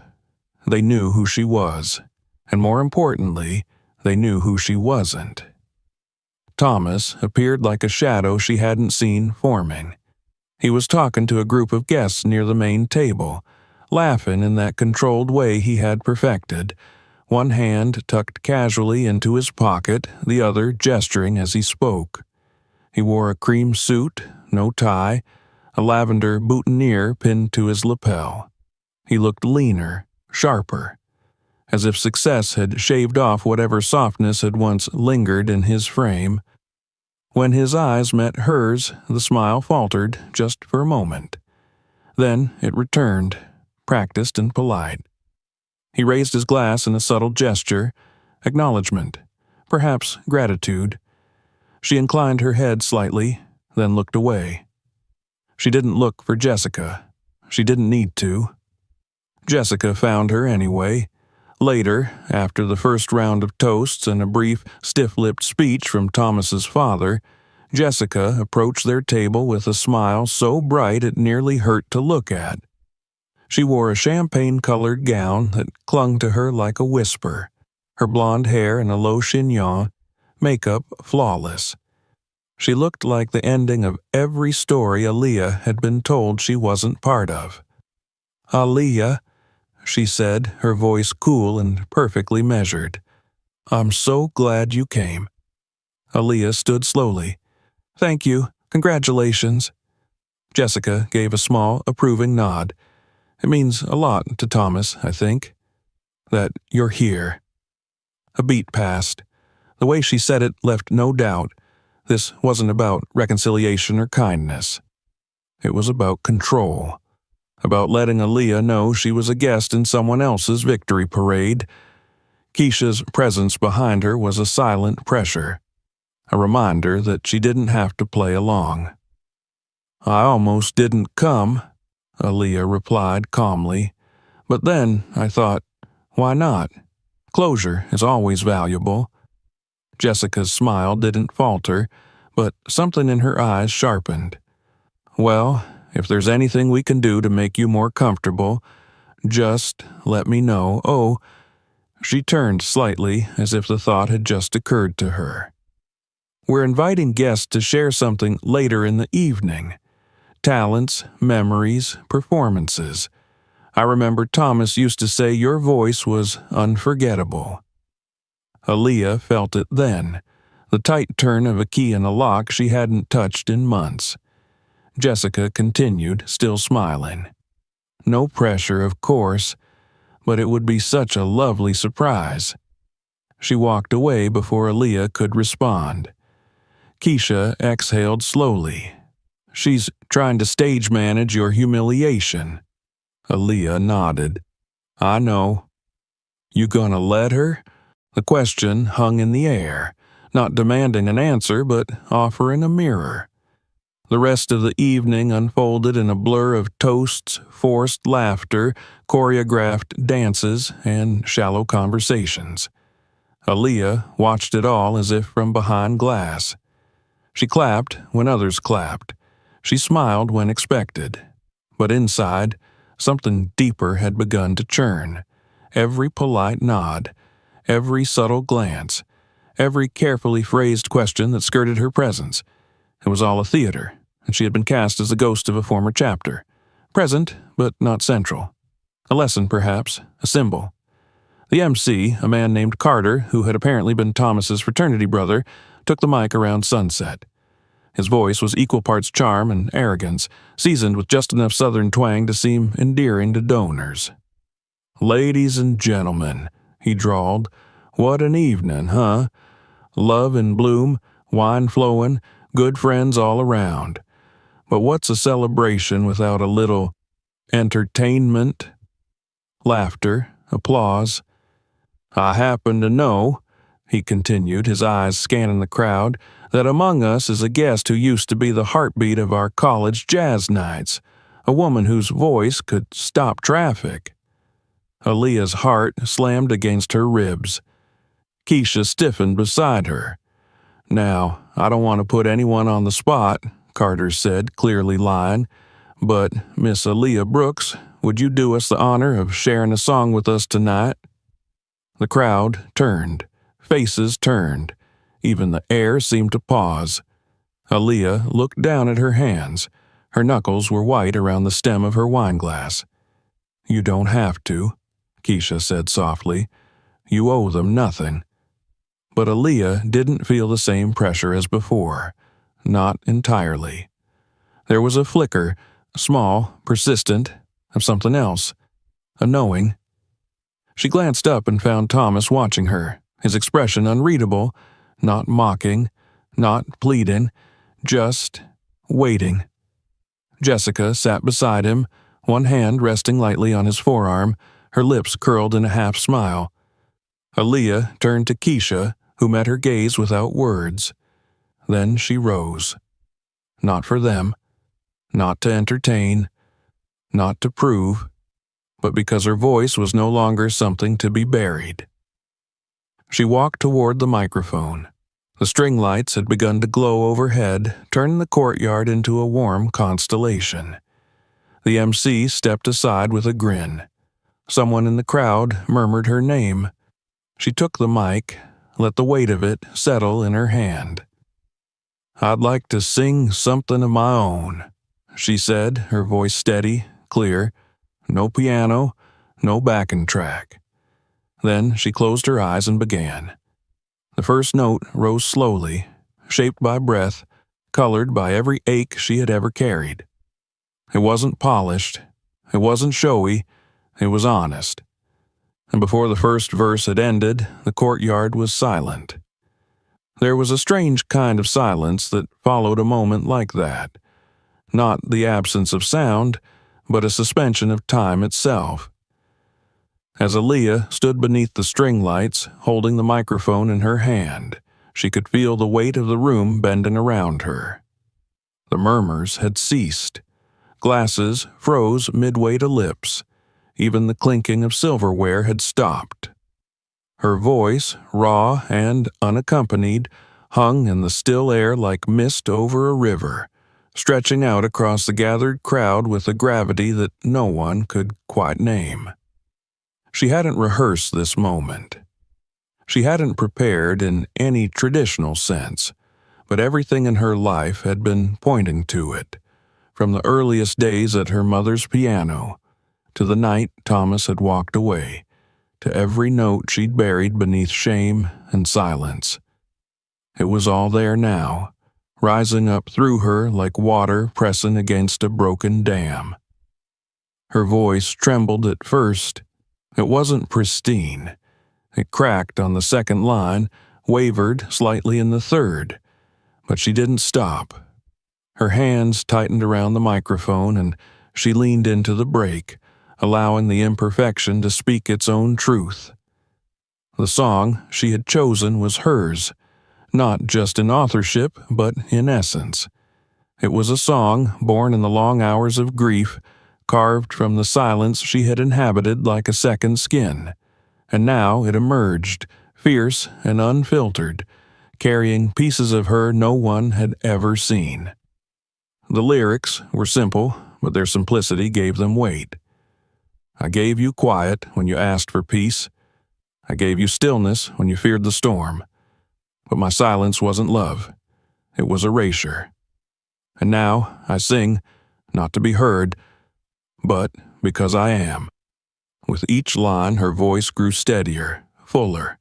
[SPEAKER 1] They knew who she was, and more importantly, they knew who she wasn't. Thomas appeared like a shadow she hadn't seen forming. He was talking to a group of guests near the main table, laughing in that controlled way he had perfected, one hand tucked casually into his pocket, the other gesturing as he spoke. He wore a cream suit, no tie, a lavender boutonniere pinned to his lapel. He looked leaner, sharper, as if success had shaved off whatever softness had once lingered in his frame. When his eyes met hers, the smile faltered just for a moment. Then it returned, practiced and polite. He raised his glass in a subtle gesture, acknowledgement, perhaps gratitude. She inclined her head slightly, then looked away. She didn't look for Jessica. She didn't need to. Jessica found her anyway. Later, after the first round of toasts and a brief, stiff-lipped speech from Thomas's father, Jessica approached their table with a smile so bright it nearly hurt to look at. She wore a champagne-colored gown that clung to her like a whisper, her blonde hair in a low chignon, makeup flawless. She looked like the ending of every story Aaliyah had been told she wasn't part of. "Aaliyah," she said, her voice cool and perfectly measured. "I'm so glad you came." Aaliyah stood slowly. "Thank you. Congratulations." Jessica gave a small, approving nod. "It means a lot to Thomas, I think, that you're here." A beat passed. The way she said it left no doubt. This wasn't about reconciliation or kindness. It was about control. About letting Aaliyah know she was a guest in someone else's victory parade. Keisha's presence behind her was a silent pressure, a reminder that she didn't have to play along. "I almost didn't come," Aaliyah replied calmly. "But then I thought, why not? Closure is always valuable." Jessica's smile didn't falter, but something in her eyes sharpened. "Well, if there's anything we can do to make you more comfortable, just let me know." "Oh," she turned slightly as if the thought had just occurred to her. "We're inviting guests to share something later in the evening. Talents, memories, performances. I remember Thomas used to say your voice was unforgettable." Aaliyah felt it then, the tight turn of a key in a lock she hadn't touched in months. Jessica continued, still smiling. "No pressure, of course, but it would be such a lovely surprise." She walked away before Aaliyah could respond. Keisha exhaled slowly. "She's trying to stage manage your humiliation." Aaliyah nodded. "I know." "You gonna let her?" The question hung in the air, not demanding an answer but offering a mirror. The rest of the evening unfolded in a blur of toasts, forced laughter, choreographed dances, and shallow conversations. Aaliyah watched it all as if from behind glass. She clapped when others clapped. She smiled when expected. But inside, something deeper had begun to churn. Every polite nod, every subtle glance, every carefully phrased question that skirted her presence. It was all a theater, and she had been cast as the ghost of a former chapter. Present, but not central. A lesson, perhaps, a symbol. The MC, a man named Carter, who had apparently been Thomas's fraternity brother, took the mic around sunset. His voice was equal parts charm and arrogance, seasoned with just enough southern twang to seem endearing to donors. "Ladies and gentlemen," he drawled, "what an evening, huh? Love in bloom, wine flowing, good friends all around. But what's a celebration without a little entertainment?" Laughter, applause. "I happen to know," he continued, his eyes scanning the crowd, "that among us is a guest who used to be the heartbeat of our college jazz nights, a woman whose voice could stop traffic." Aaliyah's heart slammed against her ribs. Keisha stiffened beside her. "Now, I don't want to put anyone on the spot," Carter said, clearly lying, "but Miss Aaliyah Brooks, would you do us the honor of sharing a song with us tonight?" The crowd turned. Faces turned. Even the air seemed to pause. Aaliyah looked down at her hands. Her knuckles were white around the stem of her wineglass. "You don't have to," Keisha said softly. "You owe them nothing." But Aaliyah didn't feel the same pressure as before. Not entirely. There was a flicker, small, persistent, of something else. A knowing. She glanced up and found Thomas watching her, his expression unreadable, not mocking, not pleading, just waiting. Jessica sat beside him, one hand resting lightly on his forearm, her lips curled in a half-smile. Aaliyah turned to Keisha, who met her gaze without words. Then she rose. Not for them, not to entertain, not to prove, but because her voice was no longer something to be buried. She walked toward the microphone. The string lights had begun to glow overhead, turning the courtyard into a warm constellation. The MC stepped aside with a grin. Someone in the crowd murmured her name. She took the mic, let the weight of it settle in her hand. "I'd like to sing something of my own," she said, her voice steady, clear. No piano, no backing track. Then she closed her eyes and began. The first note rose slowly, shaped by breath, colored by every ache she had ever carried. It wasn't polished, it wasn't showy, it was honest. And before the first verse had ended, the courtyard was silent. There was a strange kind of silence that followed a moment like that. Not the absence of sound, but a suspension of time itself. As Aaliyah stood beneath the string lights, holding the microphone in her hand, she could feel the weight of the room bending around her. The murmurs had ceased. Glasses froze midway to lips. Even the clinking of silverware had stopped. Her voice, raw and unaccompanied, hung in the still air like mist over a river, stretching out across the gathered crowd with a gravity that no one could quite name. She hadn't rehearsed this moment. She hadn't prepared in any traditional sense, but everything in her life had been pointing to it, from the earliest days at her mother's piano, to the night Thomas had walked away, to every note she'd buried beneath shame and silence. It was all there now, rising up through her like water pressing against a broken dam. Her voice trembled at first. It wasn't pristine. It cracked on the second line, wavered slightly in the third, but she didn't stop. Her hands tightened around the microphone and she leaned into the break, allowing the imperfection to speak its own truth. The song she had chosen was hers, not just in authorship, but in essence. It was a song born in the long hours of grief, carved from the silence she had inhabited like a second skin, and now it emerged, fierce and unfiltered, carrying pieces of her no one had ever seen. The lyrics were simple, but their simplicity gave them weight. I gave you quiet when you asked for peace. I gave you stillness when you feared the storm. But my silence wasn't love. It was erasure. And now I sing, not to be heard, but because I am. With each line, her voice grew steadier, fuller.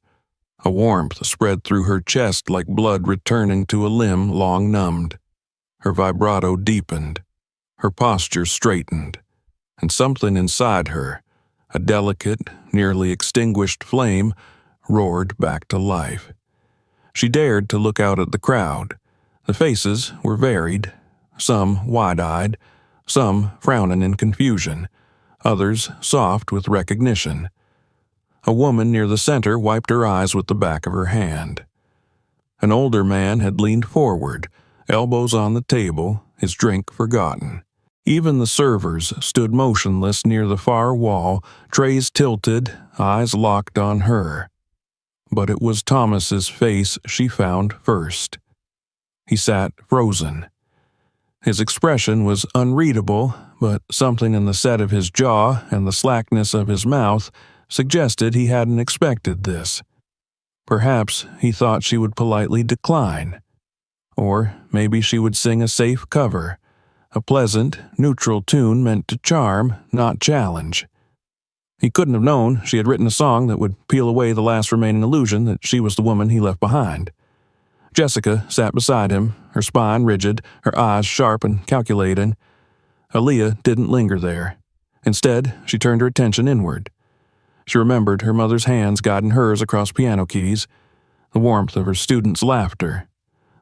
[SPEAKER 1] A warmth spread through her chest like blood returning to a limb long numbed. Her vibrato deepened. Her posture straightened. And something inside her, a delicate, nearly extinguished flame, roared back to life. She dared to look out at the crowd. The faces were varied, some wide-eyed, some frowning in confusion, others soft with recognition. A woman near the center wiped her eyes with the back of her hand. An older man had leaned forward, elbows on the table, his drink forgotten. Even the servers stood motionless near the far wall, trays tilted, eyes locked on her. But it was Thomas's face she found first. He sat frozen. His expression was unreadable, but something in the set of his jaw and the slackness of his mouth suggested he hadn't expected this. Perhaps he thought she would politely decline. Or maybe she would sing a safe cover, a pleasant, neutral tune meant to charm, not challenge. He couldn't have known she had written a song that would peel away the last remaining illusion that she was the woman he left behind. Jessica sat beside him, her spine rigid, her eyes sharp and calculating. Aaliyah didn't linger there. Instead, she turned her attention inward. She remembered her mother's hands guiding hers across piano keys, the warmth of her students' laughter,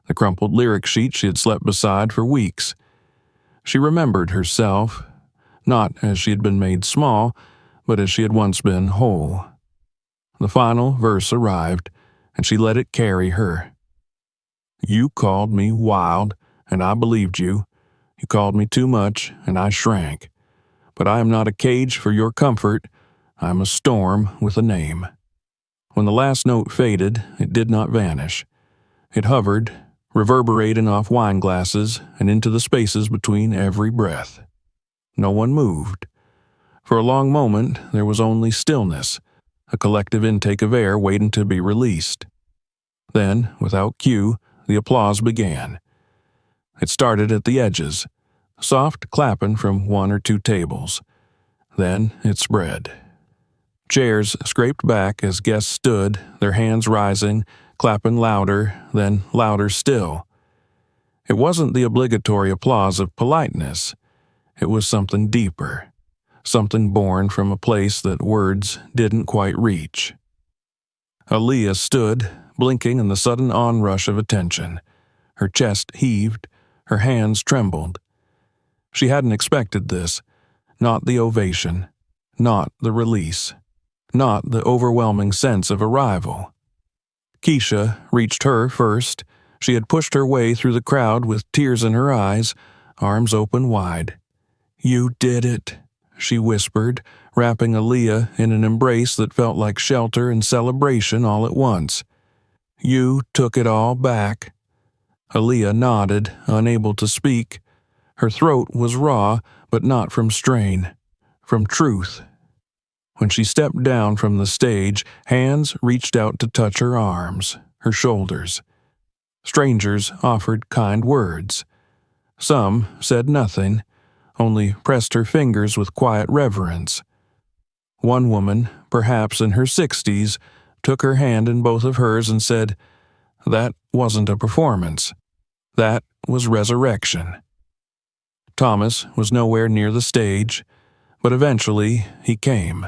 [SPEAKER 1] the crumpled lyric sheet she had slept beside for weeks. She remembered herself, not as she had been made small, but as she had once been whole. The final verse arrived, and she let it carry her. You called me wild, and I believed you. You called me too much, and I shrank. But I am not a cage for your comfort. I am a storm with a name. When the last note faded, it did not vanish. It hovered, reverberating off wine glasses and into the spaces between every breath. No one moved. For a long moment, there was only stillness, a collective intake of air waiting to be released. Then, without cue, the applause began. It started at the edges, soft clapping from one or two tables. Then it spread. Chairs scraped back as guests stood, their hands rising, clapping louder, then louder still. It wasn't the obligatory applause of politeness. It was something deeper, something born from a place that words didn't quite reach. Aaliyah stood, blinking in the sudden onrush of attention. Her chest heaved, her hands trembled. She hadn't expected this, not the ovation, not the release, not the overwhelming sense of arrival. Keisha reached her first. She had pushed her way through the crowd with tears in her eyes, arms open wide. You did it, she whispered, wrapping Aaliyah in an embrace that felt like shelter and celebration all at once. You took it all back. Aaliyah nodded, unable to speak. Her throat was raw, but not from strain, from truth. When she stepped down from the stage, hands reached out to touch her arms, her shoulders. Strangers offered kind words. Some said nothing, only pressed her fingers with quiet reverence. One woman, perhaps in her 60s, took her hand in both of hers and said, "That wasn't a performance. That was resurrection." Thomas was nowhere near the stage, but eventually he came.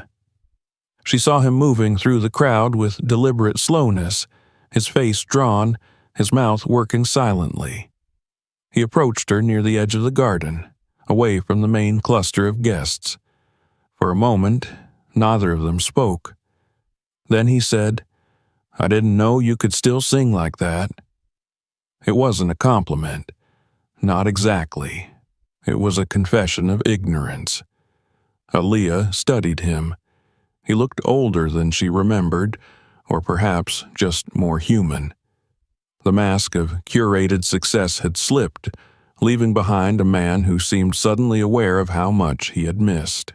[SPEAKER 1] She saw him moving through the crowd with deliberate slowness, his face drawn, his mouth working silently. He approached her near the edge of the garden, away from the main cluster of guests. For a moment, neither of them spoke. Then he said, "I didn't know you could still sing like that." It wasn't a compliment. Not exactly. It was a confession of ignorance. Aaliyah studied him. He looked older than she remembered, or perhaps just more human. The mask of curated success had slipped, leaving behind a man who seemed suddenly aware of how much he had missed.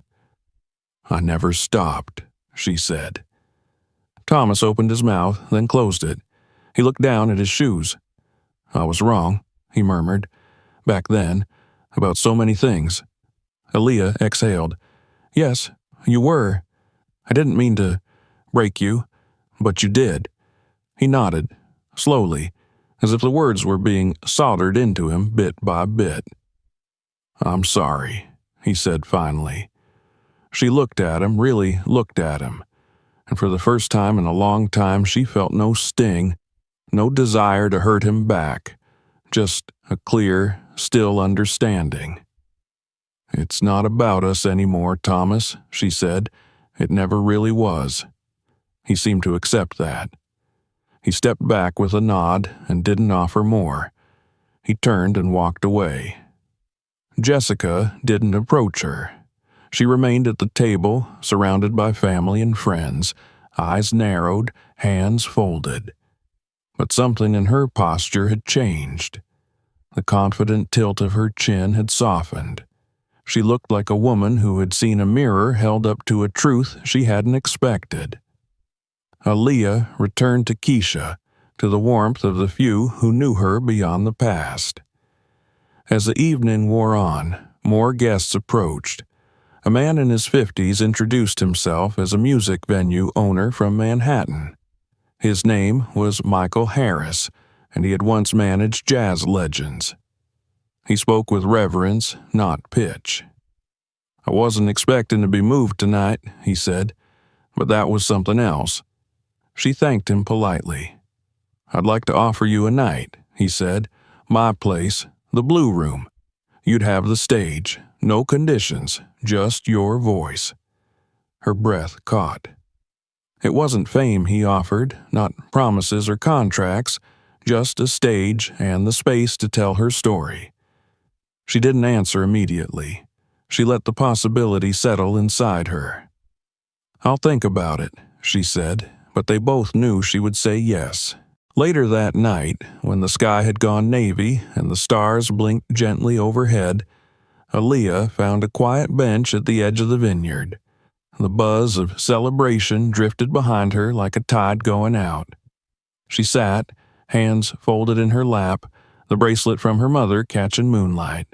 [SPEAKER 1] "I never stopped," she said. Thomas opened his mouth, then closed it. He looked down at his shoes. "I was wrong," he murmured. "Back then, about so many things." Aaliyah exhaled. "Yes, you were. I didn't mean to break you, but you did." He nodded, slowly, as if the words were being soldered into him bit by bit. "I'm sorry," he said finally. She looked at him, really looked at him, and for the first time in a long time she felt no sting, no desire to hurt him back, just a clear, still understanding. "It's not about us anymore, Thomas," she said. "It never really was." He seemed to accept that. He stepped back with a nod and didn't offer more. He turned and walked away. Jessica didn't approach her. She remained at the table, surrounded by family and friends, eyes narrowed, hands folded. But something in her posture had changed. The confident tilt of her chin had softened. She looked like a woman who had seen a mirror held up to a truth she hadn't expected. Aaliyah returned to Keisha, to the warmth of the few who knew her beyond the past. As the evening wore on, more guests approached. A man in his 50s introduced himself as a music venue owner from Manhattan. His name was Michael Harris, and he had once managed jazz legends. He spoke with reverence, not pitch. "I wasn't expecting to be moved tonight," he said, But that was something else. She thanked him politely. "I'd like to offer you a night," he said. "My place, the Blue Room. You'd have the stage, no conditions, just your voice." Her breath caught. It wasn't fame he offered, not promises or contracts, just a stage and the space to tell her story. She didn't answer immediately. She let the possibility settle inside her. "I'll think about it," she said, but they both knew she would say yes. Later that night, when the sky had gone navy and the stars blinked gently overhead, Aaliyah found a quiet bench at the edge of the vineyard. The buzz of celebration drifted behind her like a tide going out. She sat, hands folded in her lap, the bracelet from her mother catching moonlight.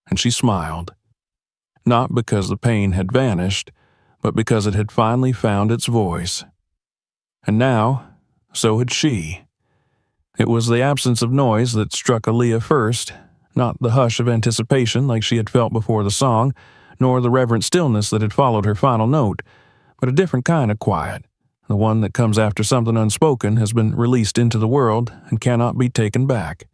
[SPEAKER 1] And she smiled. Not because the pain had vanished, but because it had finally found its voice. And now, so had she. It was the absence of noise that struck Aaliyah first, not the hush of anticipation like she had felt before the song, nor the reverent stillness that had followed her final note, but a different kind of quiet, the one that comes after something unspoken has been released into the world and cannot be taken back.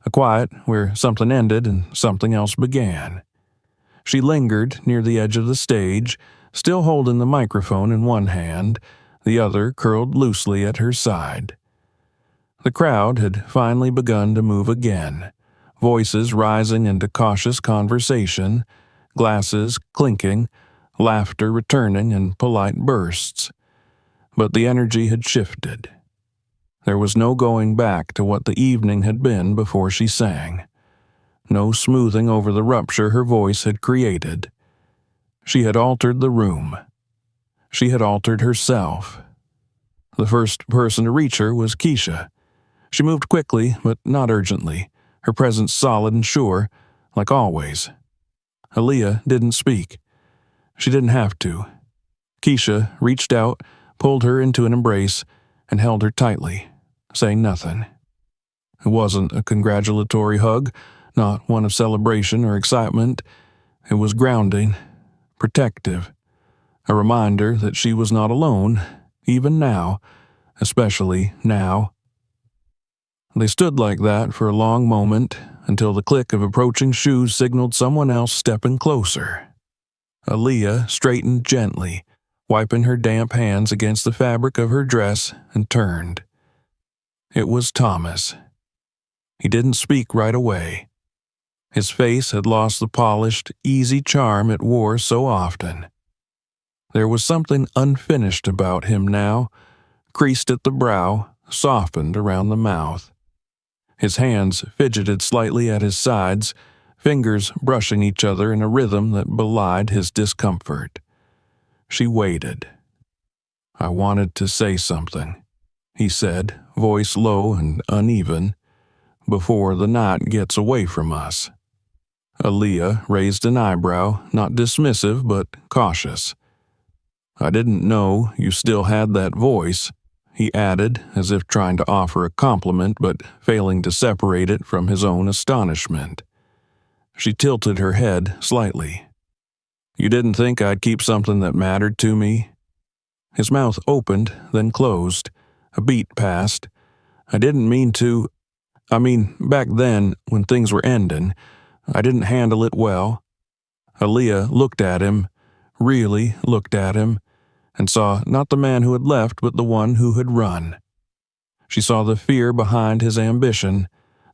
[SPEAKER 1] A quiet where something ended and something else began. She lingered near the edge of the stage, still holding the microphone in one hand, the other curled loosely at her side. The crowd had finally begun to move again, voices rising into cautious conversation, glasses clinking, laughter returning in polite bursts. But the energy had shifted. There was no going back to what the evening had been before she sang. No smoothing over the rupture her voice had created. She had altered the room. She had altered herself. The first person to reach her was Keisha. She moved quickly, but not urgently, her presence solid and sure, like always. Aaliyah didn't speak. She didn't have to. Keisha reached out, pulled her into an embrace, and held her tightly, saying nothing. It wasn't a congratulatory hug, not one of celebration or excitement. It was grounding, protective, a reminder that she was not alone, even now, especially now. They stood like that for a long moment until the click of approaching shoes signaled someone else stepping closer. Aaliyah straightened gently, wiping her damp hands against the fabric of her dress, and turned. It was Thomas. He didn't speak right away. His face had lost the polished, easy charm it wore so often. There was something unfinished about him now, creased at the brow, softened around the mouth. His hands fidgeted slightly at his sides, fingers brushing each other in a rhythm that belied his discomfort. She waited. "I wanted to say something," he said, voice low and uneven, "before the night gets away from us." Aaliyah raised an eyebrow, not dismissive but cautious. "I didn't know you still had that voice," he added, as if trying to offer a compliment but failing to separate it from his own astonishment. She tilted her head slightly. "You didn't think I'd keep something that mattered to me?" His mouth opened, then closed. A beat passed. "I didn't mean to. Back then, when things were ending, I didn't handle it well." Aaliyah looked at him, really looked at him, and saw not the man who had left but the one who had run. She saw the fear behind his ambition,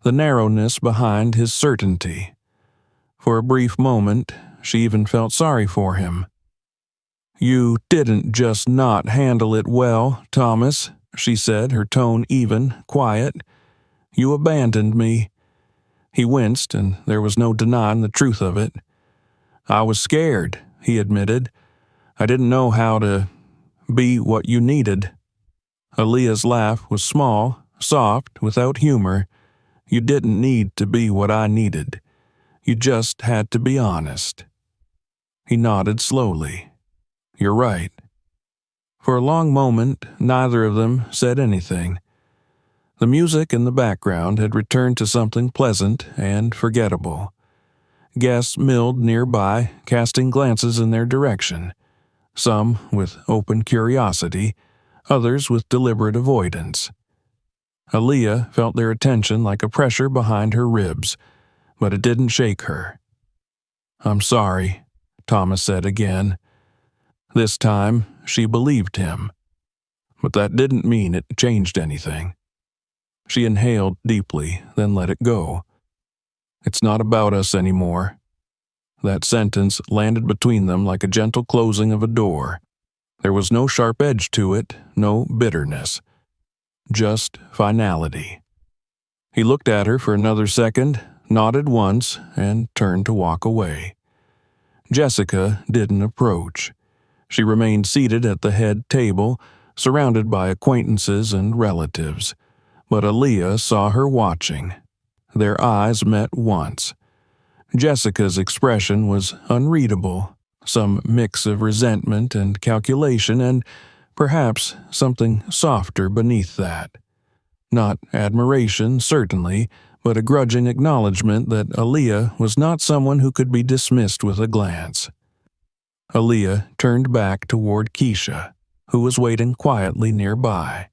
[SPEAKER 1] the narrowness behind his certainty. For a brief moment, she even felt sorry for him. "You didn't just not handle it well, Thomas," she said, her tone even, quiet. "You abandoned me." He winced, and there was no denying the truth of it. "I was scared," he admitted. "I didn't know how to be what you needed." Aaliyah's laugh was small, soft, without humor. "You didn't need to be what I needed. You just had to be honest." He nodded slowly. "You're right." For a long moment, neither of them said anything. The music in the background had returned to something pleasant and forgettable. Guests milled nearby, casting glances in their direction. some with open curiosity, others with deliberate avoidance. Aaliyah felt their attention like a pressure behind her ribs, but it didn't shake her. "I'm sorry," Thomas said again. This time, she believed him. But that didn't mean it changed anything. She inhaled deeply, then let it go. "It's not about us anymore." That sentence landed between them like a gentle closing of a door. There was no sharp edge to it, no bitterness. Just finality. He looked at her for another second, nodded once, and turned to walk away. Jessica didn't approach. She remained seated at the head table, surrounded by acquaintances and relatives. But Aaliyah saw her watching. Their eyes met once. Jessica's expression was unreadable, some mix of resentment and calculation, and perhaps something softer beneath that. Not admiration, certainly, but a grudging acknowledgement that Aaliyah was not someone who could be dismissed with a glance. Aaliyah turned back toward Keisha, who was waiting quietly nearby.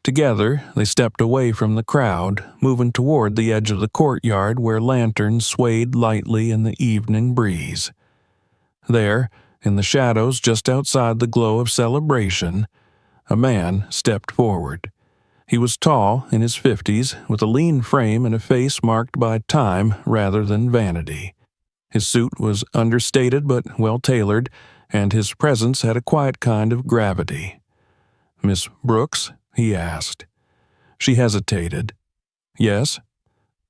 [SPEAKER 1] Together, they stepped away from the crowd, moving toward the edge of the courtyard where lanterns swayed lightly in the evening breeze. There, in the shadows just outside the glow of celebration, a man stepped forward. He was tall, in his 50s, with a lean frame and a face marked by time rather than vanity. His suit was understated but well-tailored, and his presence had a quiet kind of gravity. "Miss Brooks?" he asked. She hesitated. "Yes?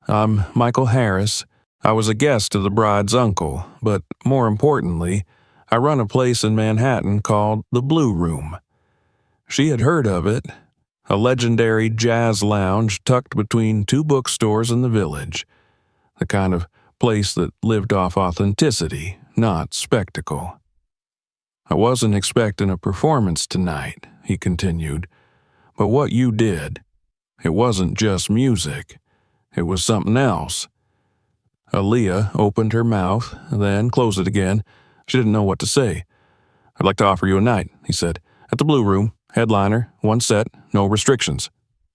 [SPEAKER 1] I'm Michael Harris. I was a guest of the bride's uncle, but more importantly, I run a place in Manhattan called the Blue Room." She had heard of it, a legendary jazz lounge tucked between two bookstores in the village, the kind of place that lived off authenticity, not spectacle. "I wasn't expecting a performance tonight," he continued. "But what you did, it wasn't just music. It was something else." Aaliyah opened her mouth, then closed it again. She didn't know what to say. "I'd like to offer you a night," he said. "At the Blue Room, headliner, one set, no restrictions."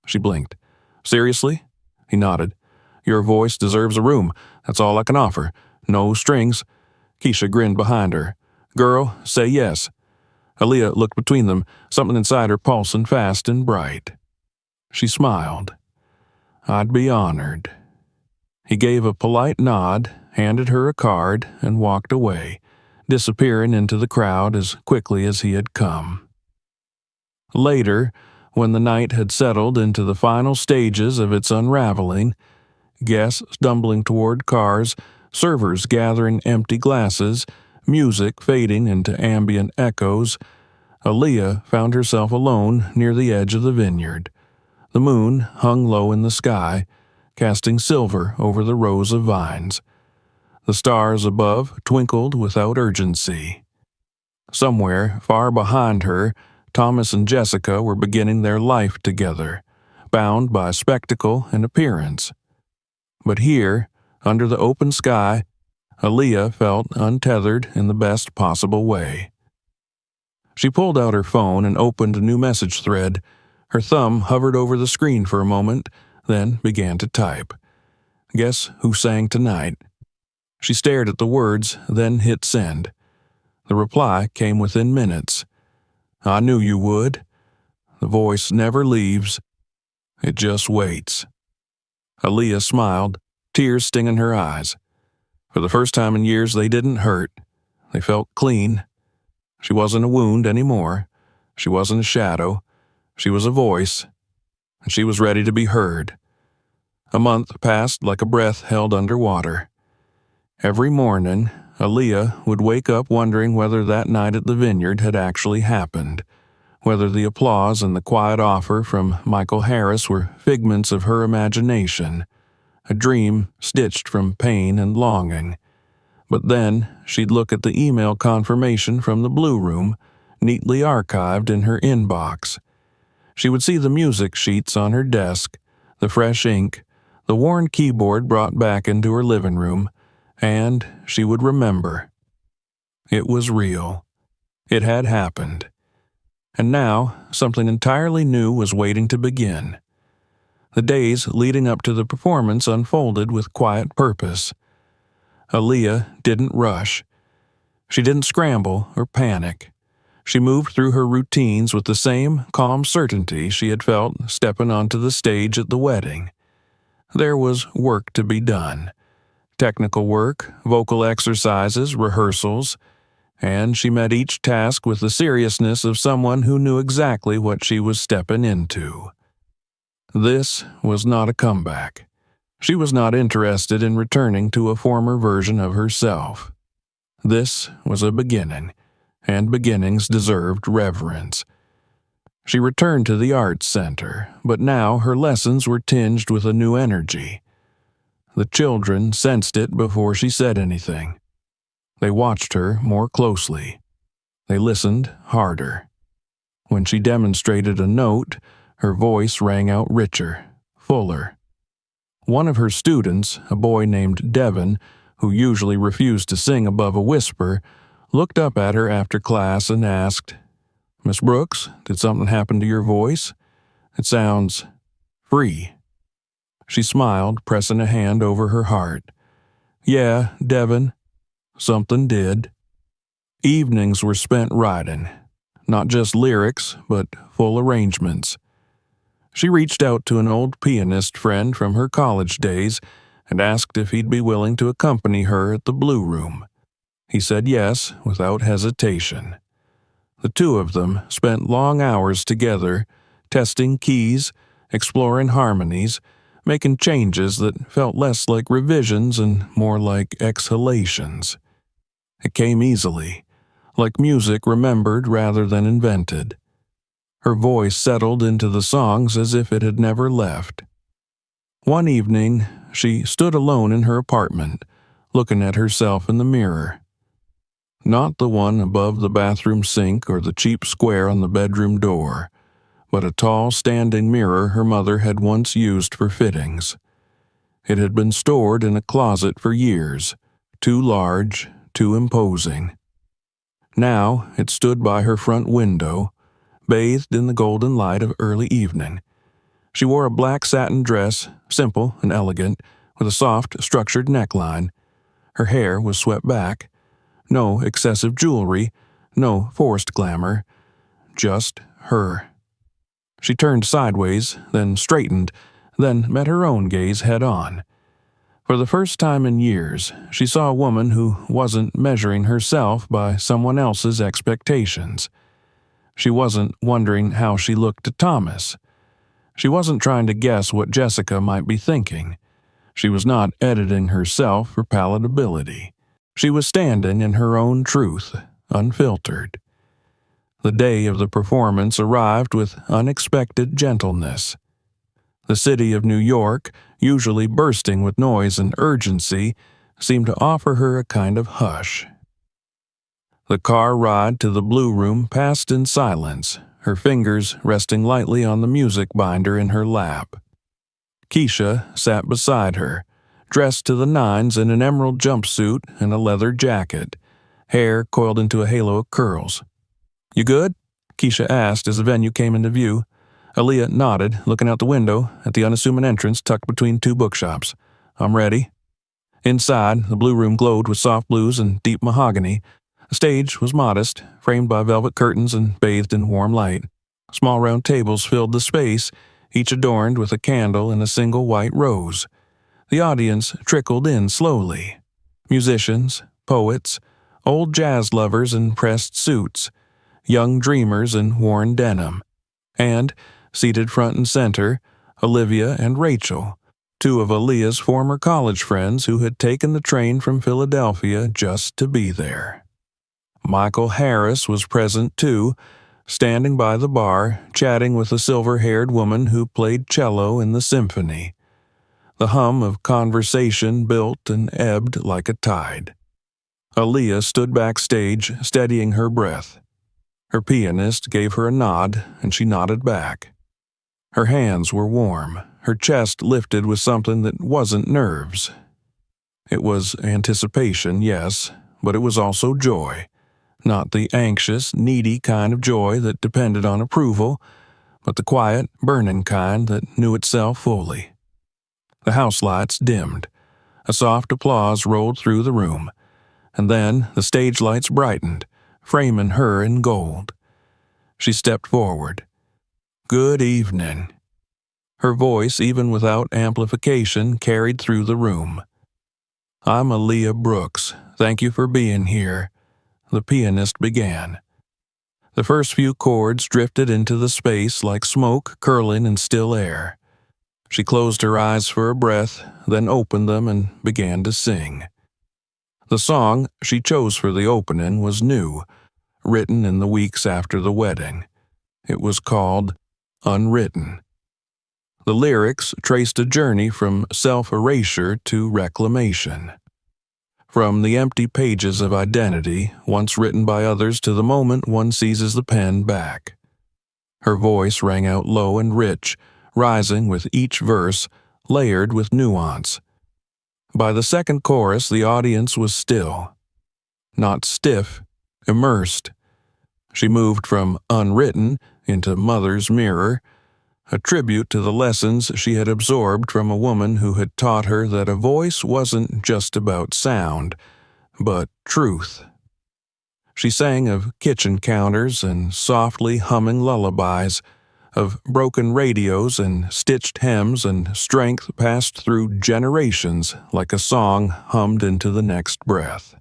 [SPEAKER 1] She blinked. "Seriously?" He nodded. "Your voice deserves a room. That's all I can offer. No strings." Keisha grinned behind her. "Girl, say yes." Aaliyah looked between them, something inside her pulsing fast and bright. She smiled. "I'd be honored." He gave a polite nod, handed her a card, and walked away, disappearing into the crowd as quickly as he had come. Later, when the night had settled into the final stages of its unraveling, guests stumbling toward cars, servers gathering empty glasses, music fading into ambient echoes, Aaliyah found herself alone near the edge of the vineyard. The moon hung low in the sky, casting silver over the rows of vines. The stars above twinkled without urgency. Somewhere far behind her, Thomas and Jessica were beginning their life together, bound by spectacle and appearance. But here, under the open sky, Aaliyah felt untethered in the best possible way. She pulled out her phone and opened a new message thread. Her thumb hovered over the screen for a moment, then began to type. "Guess who sang tonight?" She stared at the words, then hit send. The reply came within minutes. "I knew you would. The voice never leaves. It just waits." Aaliyah smiled, tears stinging her eyes. For the first time in years, they didn't hurt. They felt clean. She wasn't a wound anymore. She wasn't a shadow. She was a voice, and she was ready to be heard. A month passed like a breath held underwater. Every morning, Aaliyah would wake up wondering whether that night at the vineyard had actually happened, whether the applause and the quiet offer from Michael Harris were figments of her imagination, a dream stitched from pain and longing. But then she'd look at the email confirmation from the Blue Room, neatly archived in her inbox. She would see the music sheets on her desk, the fresh ink, the worn keyboard brought back into her living room, and she would remember. It was real. It had happened. And now, something entirely new was waiting to begin. The days leading up to the performance unfolded with quiet purpose. Aaliyah didn't rush. She didn't scramble or panic. She moved through her routines with the same calm certainty she had felt stepping onto the stage at the wedding. There was work to be done. Technical work, vocal exercises, rehearsals, and she met each task with the seriousness of someone who knew exactly what she was stepping into. This was not a comeback. She was not interested in returning to a former version of herself. This was a beginning, and beginnings deserved reverence. She returned to the arts center, but now her lessons were tinged with a new energy. The children sensed it before she said anything. They watched her more closely. They listened harder. When she demonstrated a note, her voice rang out richer, fuller. One of her students, a boy named Devin, who usually refused to sing above a whisper, looked up at her after class and asked, "Miss Brooks, did something happen to your voice? It sounds free." She smiled, pressing a hand over her heart. "Yeah, Devin, something did." Evenings were spent writing, not just lyrics, but full arrangements. She reached out to an old pianist friend from her college days and asked if he'd be willing to accompany her at the Blue Room. He said yes, without hesitation. The two of them spent long hours together, testing keys, exploring harmonies, making changes that felt less like revisions and more like exhalations. It came easily, like music remembered rather than invented. Her voice settled into the songs as if it had never left. One evening, she stood alone in her apartment, looking at herself in the mirror. Not the one above the bathroom sink or the cheap square on the bedroom door, but a tall standing mirror her mother had once used for fittings. It had been stored in a closet for years, too large, too imposing. Now it stood by her front window, bathed in the golden light of early evening. She wore a black satin dress, simple and elegant, with a soft, structured neckline. Her hair was swept back. No excessive jewelry, no forced glamour, just her. She turned sideways, then straightened, then met her own gaze head-on. For the first time in years, she saw a woman who wasn't measuring herself by someone else's expectations. She wasn't wondering how she looked to Thomas. She wasn't trying to guess what Jessica might be thinking. She was not editing herself for palatability. She was standing in her own truth, unfiltered. The day of the performance arrived with unexpected gentleness. The city of New York, usually bursting with noise and urgency, seemed to offer her a kind of hush. The car ride to the Blue Room passed in silence, her fingers resting lightly on the music binder in her lap. Keisha sat beside her, dressed to the nines in an emerald jumpsuit and a leather jacket, hair coiled into a halo of curls. "You good?" Keisha asked as the venue came into view. Aaliyah nodded, looking out the window at the unassuming entrance tucked between two bookshops. "I'm ready." Inside, the Blue Room glowed with soft blues and deep mahogany. The stage was modest, framed by velvet curtains and bathed in warm light. Small round tables filled the space, each adorned with a candle and a single white rose. The audience trickled in slowly. Musicians, poets, old jazz lovers in pressed suits, young dreamers in worn denim, and, seated front and center, Olivia and Rachel, two of Aaliyah's former college friends who had taken the train from Philadelphia just to be there. Michael Harris was present too, standing by the bar, chatting with a silver-haired woman who played cello in the symphony. The hum of conversation built and ebbed like a tide. Aaliyah stood backstage, steadying her breath. Her pianist gave her a nod, and she nodded back. Her hands were warm, her chest lifted with something that wasn't nerves. It was anticipation, yes, but it was also joy. Not the anxious, needy kind of joy that depended on approval, but the quiet, burning kind that knew itself fully. The house lights dimmed. A soft applause rolled through the room, and then the stage lights brightened, framing her in gold. She stepped forward. "Good evening." Her voice, even without amplification, carried through the room. "I'm Aaliyah Brooks. Thank you for being here," the pianist began. The first few chords drifted into the space like smoke curling in still air. She closed her eyes for a breath, then opened them and began to sing. The song she chose for the opening was new, written in the weeks after the wedding. It was called Unwritten. The lyrics traced a journey from self-erasure to reclamation. From the empty pages of identity, once written by others, to the moment one seizes the pen back. Her voice rang out low and rich, rising with each verse, layered with nuance. By the second chorus, the audience was still. Not stiff, immersed. She moved from unwritten into Mother's Mirror, a tribute to the lessons she had absorbed from a woman who had taught her that a voice wasn't just about sound, but truth. She sang of kitchen counters and softly humming lullabies, of broken radios and stitched hems and strength passed through generations like a song hummed into the next breath.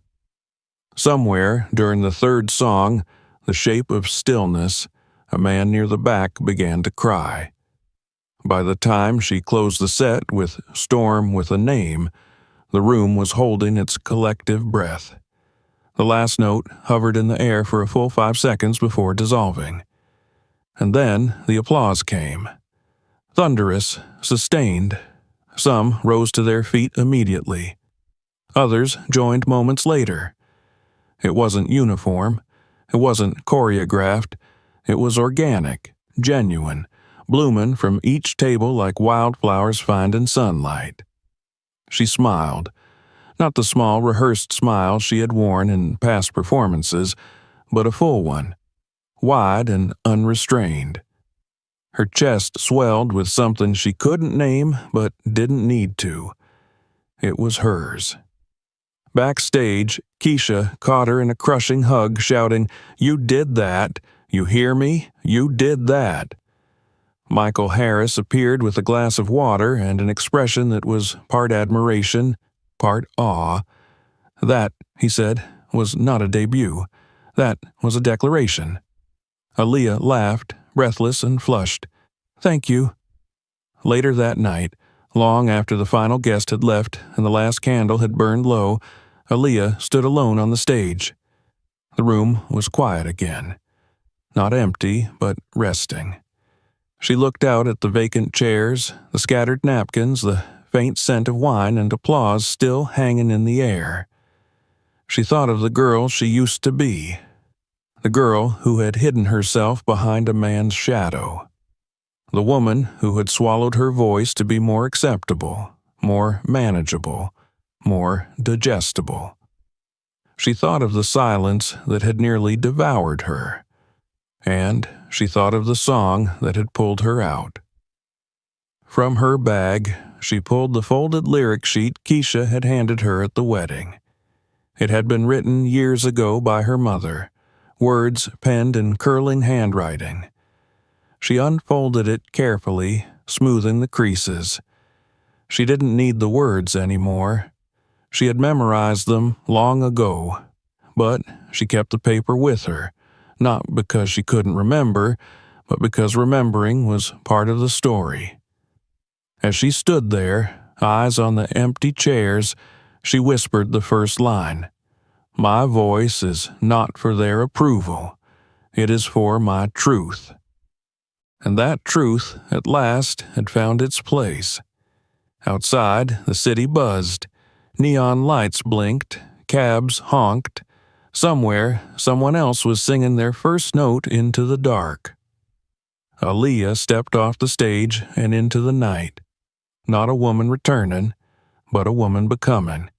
[SPEAKER 1] Somewhere during the third song, The Shape of Stillness, a man near the back began to cry. By the time she closed the set with Storm with a Name, the room was holding its collective breath. The last note hovered in the air for a full 5 seconds before dissolving. And then the applause came. Thunderous, sustained. Some rose to their feet immediately. Others joined moments later. It wasn't uniform. It wasn't choreographed. It was organic, genuine, blooming from each table like wildflowers finding sunlight. She smiled. Not the small, rehearsed smile she had worn in past performances, but a full one, wide and unrestrained. Her chest swelled with something she couldn't name but didn't need to. It was hers. Backstage, Keisha caught her in a crushing hug, shouting, "You did that! You hear me? You did that!" Michael Harris appeared with a glass of water and an expression that was part admiration, part awe. That, he said, was not a debut. That was a declaration. Aaliyah laughed, breathless and flushed. "Thank you." Later that night, long after the final guest had left and the last candle had burned low, Aaliyah stood alone on the stage. The room was quiet again. Not empty, but resting. She looked out at the vacant chairs, the scattered napkins, the faint scent of wine and applause still hanging in the air. She thought of the girl she used to be. The girl who had hidden herself behind a man's shadow. The woman who had swallowed her voice to be more acceptable, more manageable, more digestible. She thought of the silence that had nearly devoured her. And she thought of the song that had pulled her out. From her bag, she pulled the folded lyric sheet Keisha had handed her at the wedding. It had been written years ago by her mother, words penned in curling handwriting. She unfolded it carefully, smoothing the creases. She didn't need the words anymore. She had memorized them long ago, but she kept the paper with her, not because she couldn't remember, but because remembering was part of the story. As she stood there, eyes on the empty chairs, she whispered the first line. "My voice is not for their approval. It is for my truth." And that truth, at last, had found its place. Outside, the city buzzed. Neon lights blinked, cabs honked. Somewhere, someone else was singing their first note into the dark. Aaliyah stepped off the stage and into the night. Not a woman returning, but a woman becoming.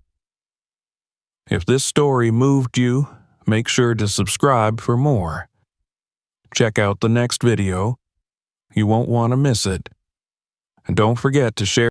[SPEAKER 1] If this story moved you, make sure to subscribe for more. Check out the next video. You won't want to miss it. And don't forget to share